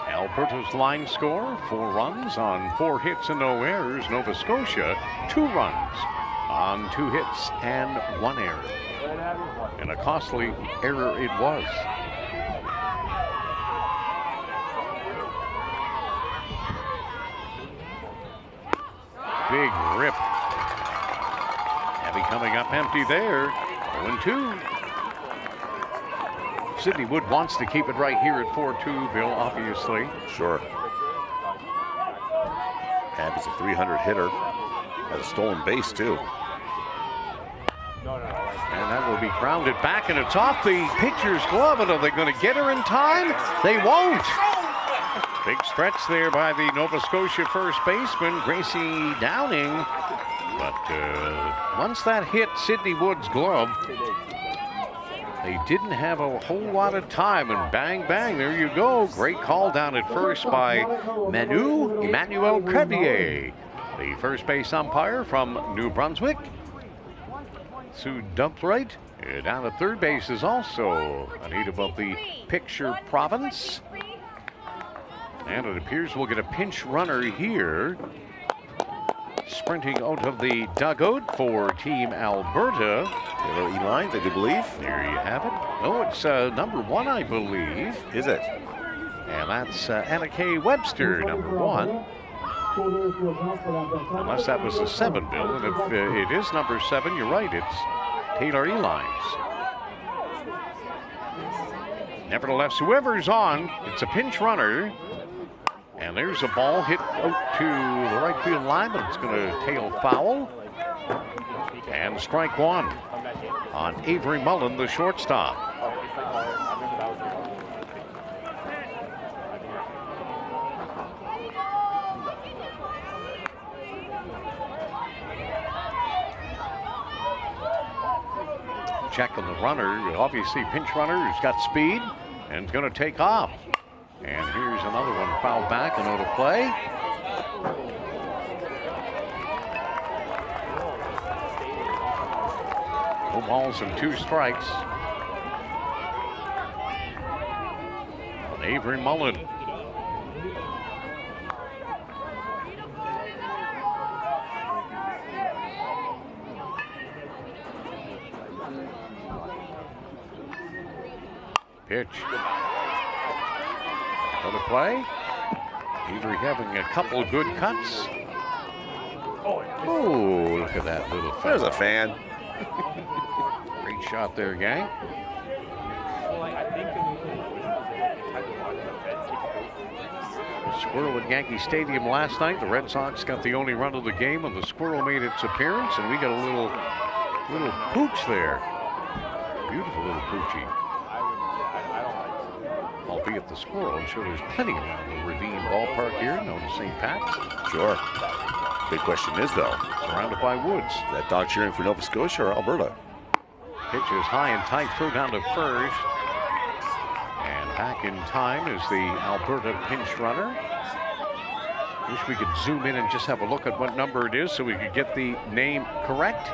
Alberta's line score, 4 runs on 4 hits and no errors. Nova Scotia, 2 runs on 2 hits and 1 error. And a costly error it was. Big rip. Abby coming up empty there. 0-2. Sydney Wood wants to keep it right here at 4-2, Bill, obviously.
Sure. Abby's a 300 hitter. Has a stolen base, too.
And that will be grounded back, and it's off the pitcher's glove. And are they going to get her in time? They won't. Big stretch there by the Nova Scotia first baseman, Gracie Downing. But once that hit Sydney Wood's glove, they didn't have a whole lot of time, and bang, bang, there you go. Great call down at first by Emmanuel Crevier, the first base umpire from New Brunswick. Sue Dumpright down at third base is also a native of the Picture Province. And it appears we'll get a pinch runner here. Sprinting out of the dugout for Team Alberta.
Taylor Eline, I do believe.
There you have it. No, it's number 1, I believe.
Is it?
And that's Anna Kay Webster, number 1. Unless that was the 7, Bill. And if it is number 7, you're right. It's Taylor Elines. Nevertheless, whoever's on, it's a pinch runner. And there's a ball hit out to the right field line, but it's going to tail foul. And strike 1 on Avery Mullen, the shortstop. Check on the runner. Obviously, pinch runner who's got speed and is going to take off. And here's another one fouled back and out of play. No balls and 2 strikes. On Avery Mullen. Pitch. Another play. Avery having a couple of good cuts. Oh, look at that little fan.
There's a fan.
Great shot there, gang. The Squirrel at Yankee Stadium last night. The Red Sox got the only run of the game, and the Squirrel made its appearance, and we got a little pooch there. Beautiful little poochie. Albeit the Squirrel, I'm sure there's plenty around the Ravine Ballpark here, known as St. Pat's.
Sure. Big question is, though,
surrounded by woods.
Is that dog cheering for Nova Scotia or Alberta?
Pitch is high and tight, throw down to first. And back in time is the Alberta pinch runner. Wish we could zoom in and just have a look at what number it is so we could get the name correct.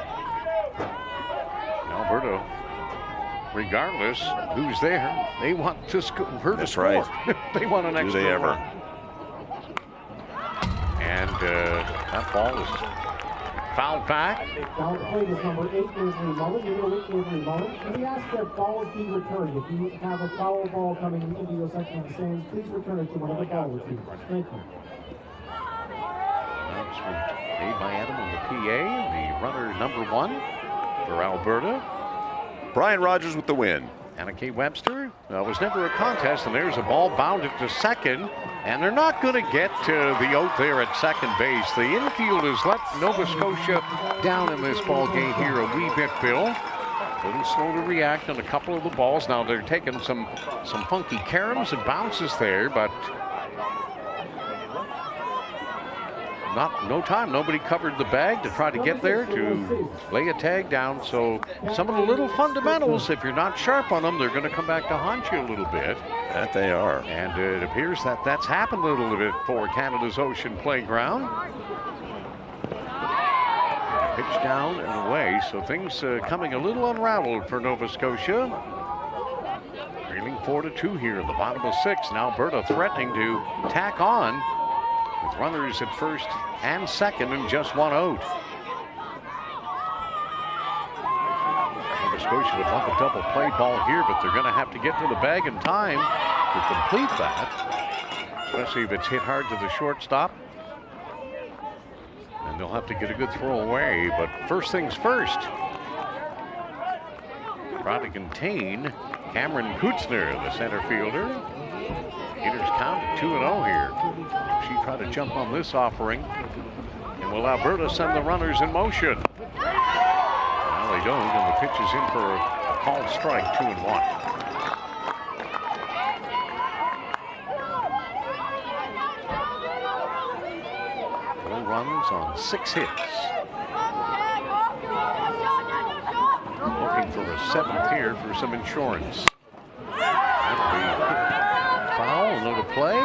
Alberta, regardless who's there, they want to her to score.
Right.
They want an extra
Do they ever?
run. And that ball is fouled back.
Down the plate is number 8, Avery Mullen. You're going to look Avery Mullen. And we ask that balls be returned. If you have a foul ball coming into your section of the stands, please return it to one of the ball receivers. Thank you.
Announcement made by Adam on the PA. The runner number 1 for Alberta.
Brian Rogers with the win.
Anna K. Webster, was never a contest, and there's a ball bounded to second, and they're not going to get the out there at second base. The infield has let Nova Scotia down in this ball game here a wee bit, Bill. A little slow to react on a couple of the balls. Now they're taking some funky caroms and bounces there, but no time. Nobody covered the bag to try to get there to lay a tag down. So some of the little fundamentals, if you're not sharp on them, they're going to come back to haunt you a little bit.
That they are.
And it appears that that's happened a little bit for Canada's Ocean Playground. Pitch down and away, so things coming a little unraveled for Nova Scotia. Trailing 4-2 here in the bottom of 6. Now Alberta threatening to tack on with runners at first and second and just one out. Nova Scotia would love a double play ball here, but they're going to have to get to the bag in time to complete that, especially if it's hit hard to the shortstop. And they'll have to get a good throw away, but first things first. Trying to contain Cameron Kutzner, the center fielder. Hitters count at 2-0 here. She tried to jump on this offering. And will Alberta send the runners in motion? Well, they don't, and the pitch is in for a called strike, 2-1. Runs on 6 hits. Looking for a 7th here for some insurance. That'll be foul, no to play.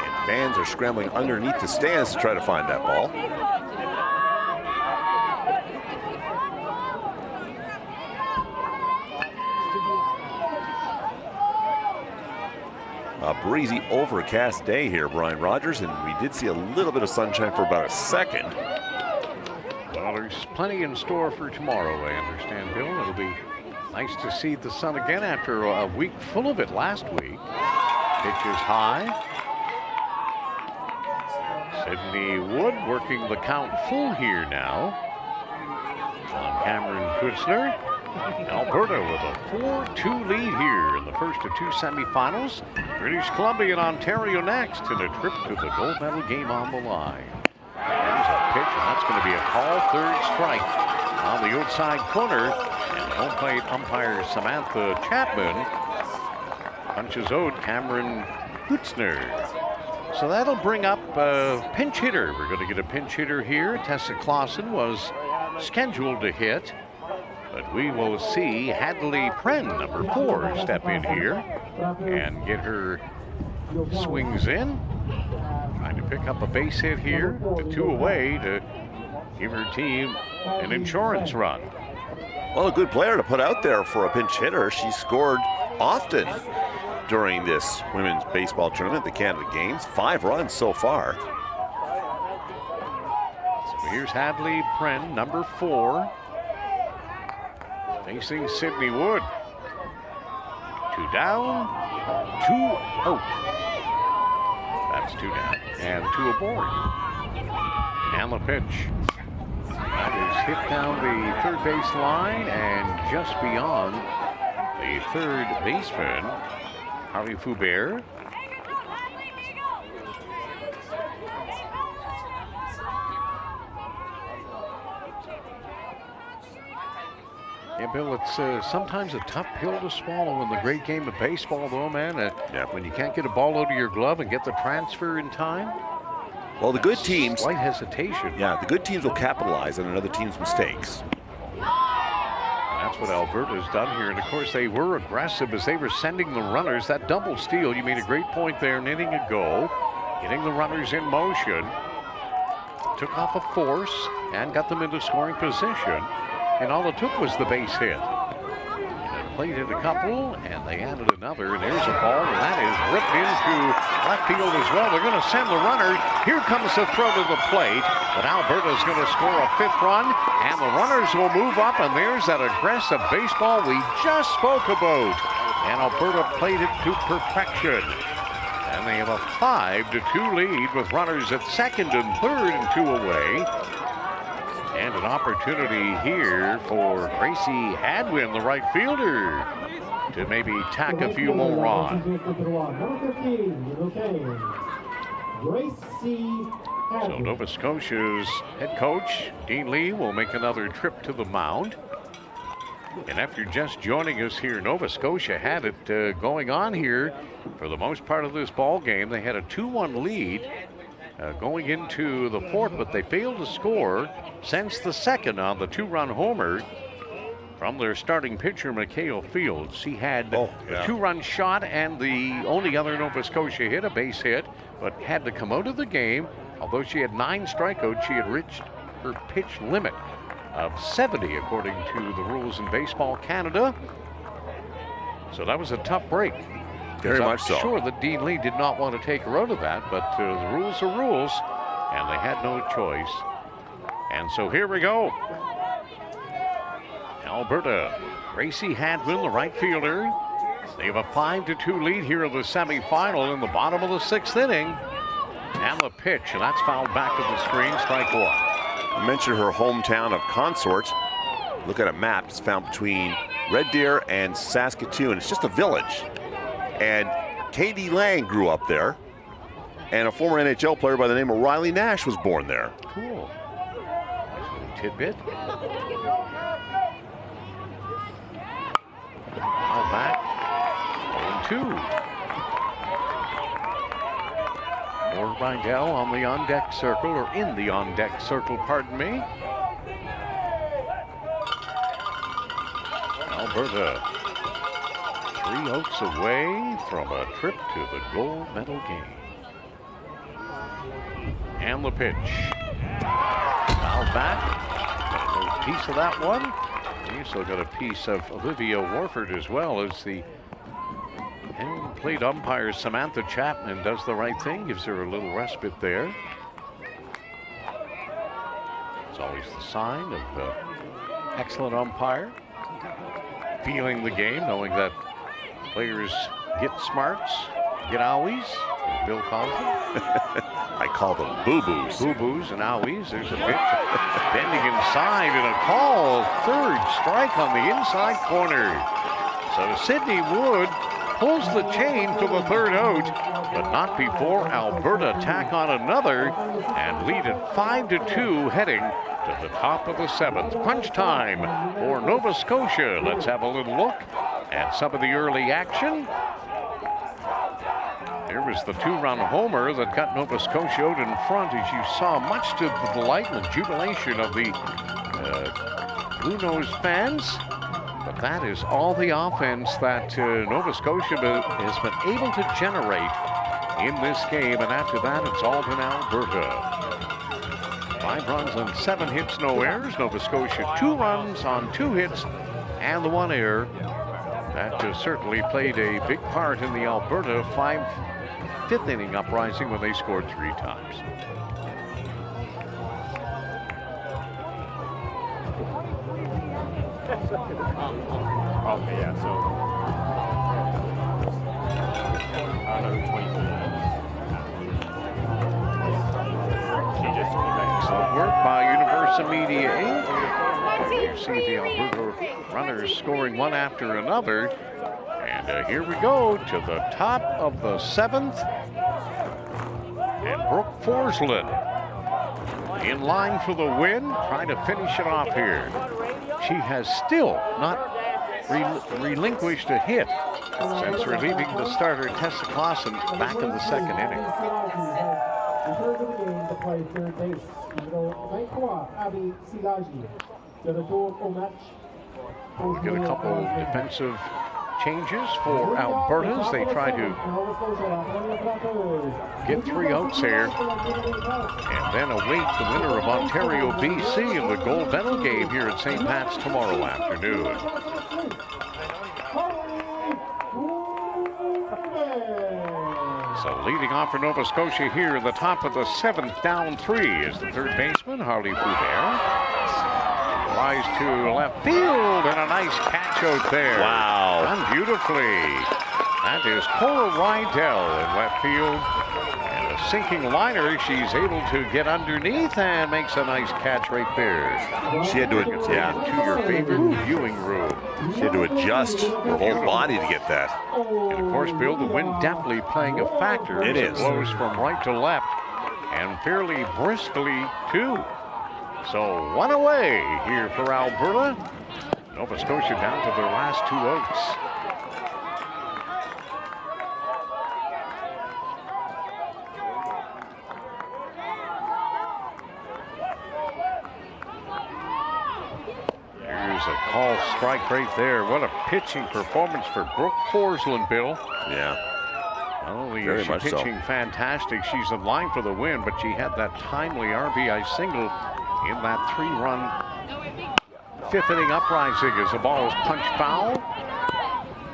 And fans are scrambling underneath the stands to try to find that ball. A breezy, overcast day here, Brian Rogers, and we did see a little bit of sunshine for about a second.
Well, there's plenty in store for tomorrow, I understand, Bill. It'll be nice to see the sun again after a week full of it last week. Pitch is high. Sydney Wood working the count full here now on Cameron Kutzner. Alberta with a 4-2 lead here in the first of 2 semifinals. British Columbia and Ontario next in a trip to the gold medal game on the line. There's a pitch, and that's going to be a call, 3rd strike on the outside corner. And home plate umpire Samantha Chapman punches out Cameron Kutzner. So that'll bring up a pinch hitter. We're going to get a pinch hitter here. Tessa Clausen was scheduled to hit. But we will see Hadley Pren, number 4, step in here and get her swings in. Trying to pick up a base hit here, with 2 away to give her team an insurance run.
Well, a good player to put out there for a pinch hitter. She scored often during this women's baseball tournament, the Canada Games. 5 runs so far.
So here's Hadley Pren, number 4. Facing Sydney Wood. 2 down, 2 out. That's 2 down and 2 aboard. And the pitch. That is hit down the 3rd base line and just beyond the 3rd baseman, Harley Foubert. Yeah, Bill, it's sometimes a tough pill to swallow in the great game of baseball, though, man. When you can't get a ball out of your glove and get the transfer in time.
Well, the good teams...
Slight hesitation.
Yeah, the good teams will capitalize on another team's mistakes.
And that's what Alberta's done here. And, of course, they were aggressive as they were sending the runners. That double steal, you made a great point there an inning ago. Getting the runners in motion. Took off a force and got them into scoring position. And all it took was the base hit. And played it a couple, and they added another, and there's a ball, and that is ripped into left field as well. They're going to send the runner. Here comes the throw to the plate, but Alberta's going to score a 5th run, and the runners will move up, and there's that aggressive baseball we just spoke about. And Alberta played it to perfection. And they have a 5-2 lead with runners at second and third and 2 away. And an opportunity here for Gracie Hadwin, the right fielder, to maybe tack a few more on. So Nova Scotia's head coach, Dean Lee, will make another trip to the mound. And after just joining us here, Nova Scotia had it going on here for the most part of this ball game. They had a 2-1 lead going into the fourth, but they failed to score since the second on the 2-run homer from their starting pitcher, Mikhail Fields. He had a 2-run shot and the only other Nova Scotia hit, a base hit, but had to come out of the game. Although she had 9 strikeouts, she had reached her pitch limit of 70 according to the rules in Baseball Canada. So that was a tough break.
Very much so.
I'm sure that Dean Lee did not want to take her out of that, but the rules are rules, and they had no choice. And so here we go. Alberta, Gracie Hadwin, the right fielder. They have a 5-2 lead here in the semifinal in the bottom of the 6th inning. And the pitch, and that's fouled back to the screen, strike 1.
I mentioned her hometown of Consort. Look at a map. It's found between Red Deer and Saskatoon. It's just a village. And Katie Lang grew up there. And a former NHL player by the name of Riley Nash was born there.
Cool. Nice little tidbit. Foul back. 0-2. Or Rydell on the on-deck circle, or in the on-deck circle, pardon me. Alberta 3 outs away from a trip to the gold medal game. And the pitch. Foul back. Got a little piece of that one. And you still got a piece of Olivia Warford as well as the plate umpire Samantha Chapman does the right thing, gives her a little respite there. It's always the sign of the excellent umpire. Feeling the game, knowing that players get smarts, get owies, as Bill calls them.
I call them boo-boos.
Boo-boos and owies. There's a pitch bending inside and a call. 3rd strike on the inside corner. So Sydney Wood pulls the chain for the 3rd out, but not before Alberta tack on another and lead at 5-2 heading to the top of the 7th. Crunch time for Nova Scotia. Let's have a little look at some of the early action. There was the 2-run homer that got Nova Scotia out in front, as you saw, much to the delight and the jubilation of the Blue Nose fans. But that is all the offense that Nova Scotia has been able to generate in this game. And after that, it's all been Alberta. 5 runs on 7 hits, no errors. Nova Scotia 2 runs on 2 hits and the 1 error. That certainly played a big part in the Alberta 5th inning uprising when they scored 3 times.
Okay, yeah, so
excellent work by Universal Media Inc. You see the Alberta runners scoring one after another. And here we go to the top of the 7th. And Brooke Forslund in line for the win, trying to finish it off here. She has still not relinquished a hit since relieving the starter Tessa Clausen back in the 2nd inning. We'll get a couple defensive changes for Alberta's. They try to get 3 outs here and then await the winner of Ontario BC in the gold medal game here at St. Pat's tomorrow afternoon. So leading off for Nova Scotia here in the top of the 7th, down 3 is the 3rd baseman, Harley Foubert. Flies to left field and a nice catch out there.
Wow.
Done beautifully. That is Cora Rydell in left field. And a sinking liner, she's able to get underneath and makes a nice catch right there.
She had to,
to your favorite viewing room.
She had to adjust her whole body to get that.
And of course, Bill, the wind definitely playing a factor.
It is.
It blows from right to left and fairly briskly too. So 1 away here for Alberta. Nova Scotia down to their last 2 outs. Here's a call strike right there. What a pitching performance for Brooke Forsland, Bill.
Yeah.
Not only
Very
is she
much so.
pitching fantastic, she's in line for the win, but she had that timely RBI single in that 3-run 5th inning uprising as the ball is punched foul.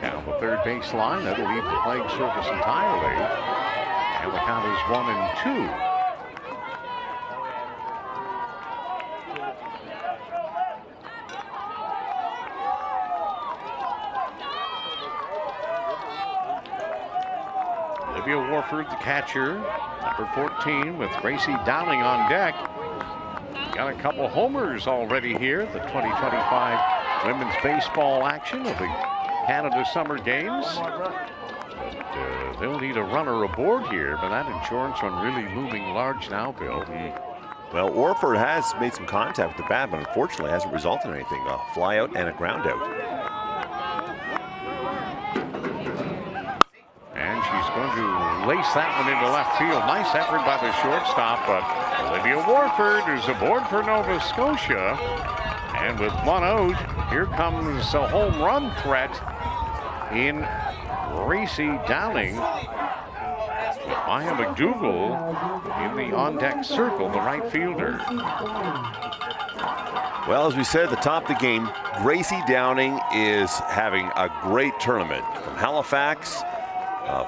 Down the third base line, that'll leave the playing surface entirely. And the count is 1-2. Olivia Warford, the catcher, number 14, with Gracie Dowling on deck. Got a couple homers already here, the 2025 women's baseball action of the Canada Summer Games. But, they'll need a runner aboard here, but that insurance run really looming large now, Bill.
Well, Warford has made some contact with the bat, but unfortunately hasn't resulted in anything. A fly out and a ground out.
And she's going to lace that one into left field. Nice effort by the shortstop, but Olivia Warford is aboard for Nova Scotia. And with 1 out, here comes a home run threat in Gracie Dowling. Maya McDougall in the on-deck circle, the right fielder.
Well, as we said at the top of the game, Gracie Dowling is having a great tournament. From Halifax,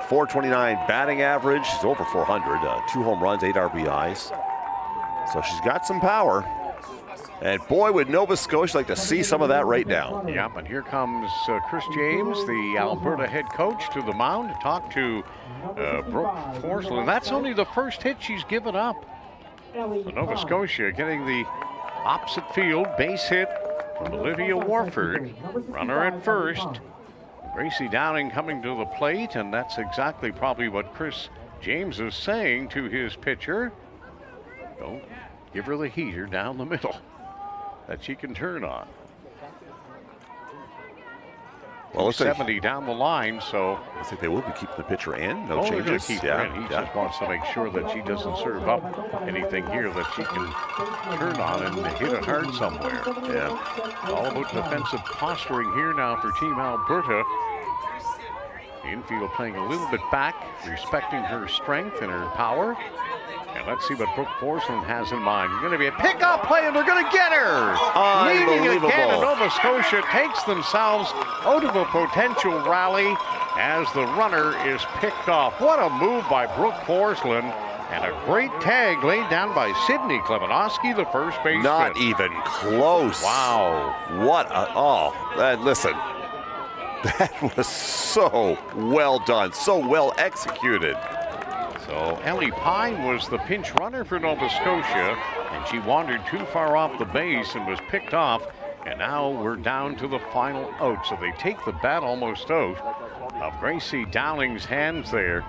429 batting average. She's over 400, 2 home runs, 8 RBIs. So she's got some power. And boy, would Nova Scotia like to see some of that right now.
Yep, and here comes Chris James, the Alberta head coach, to the mound to talk to Brooke Forsland. That's only the first hit she's given up. So Nova Scotia getting the opposite field base hit from Olivia Warford. Runner at first. Gracie Dowling coming to the plate, and that's exactly probably what Chris James is saying to his pitcher. Don't give her the heater down the middle that she can turn on. Well, 70 down the line, so
I think they will be keeping the pitcher in. No
changes.
changes.
Keep her in. He just wants to make sure that she doesn't serve up anything here that she can turn on and hit it hard somewhere.
Yeah.
All about defensive posturing here now for Team Alberta. The infield playing a little bit back, respecting her strength and her power. And let's see what Brooke Forsland has in mind. Going to be a pickup play, and they're going to get her. Leading it again, and Nova Scotia takes themselves out of a potential rally as the runner is picked off. What a move by Brooke Forsland, and a great tag laid down by Sydney Klemenowski, the first baseman.
Not even close.
Wow.
What a, listen. That was so well done, so well executed.
So Ellie Pine was the pinch runner for Nova Scotia, and she wandered too far off the base and was picked off. And now we're down to the final out. So they take the bat almost out of Gracie Dowling's hands there.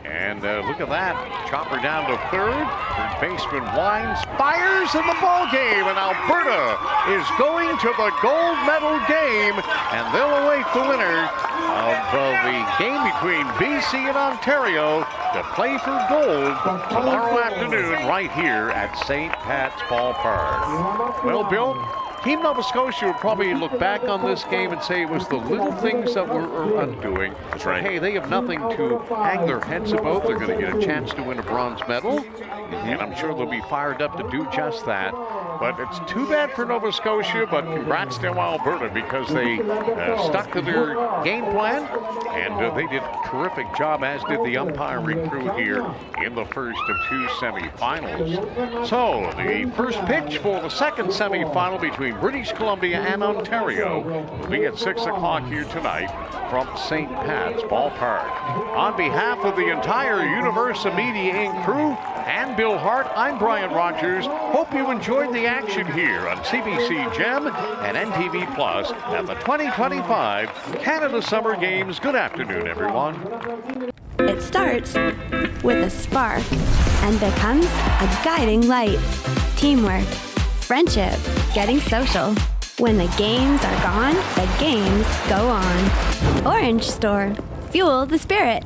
And look at that. Chopper down to third. Third baseman winds, fires in the ball game, and Alberta is going to the gold medal game, and they'll await the winner of the game between BC and Ontario to play for gold tomorrow afternoon right here at St. Pat's Ballpark. Well, Bill, Team Nova Scotia will probably look back on this game and say it was the little things that were undoing.
That's right.
Hey, they have nothing to hang their heads about. They're going to get a chance to win a bronze medal, and I'm sure they'll be fired up to do just that. But it's too bad for Nova Scotia, but congrats to Alberta because they stuck to their game plan, and they did a terrific job, as did the umpiring crew here in the first of 2 semifinals. So the first pitch for the second semifinal between between British Columbia and Ontario will be at 6 o'clock here tonight from St. Pat's Ballpark. On behalf of the entire Universal Media Inc. crew and Bill Hart, I'm Brian Rogers. Hope you enjoyed the action here on CBC Gem and NTV Plus at the 2025 Canada Summer Games. Good afternoon, everyone.
It starts with a spark and becomes a guiding light. Teamwork, friendship, getting social. When the games are gone, the games go on. Orange Store. Fuel the spirit.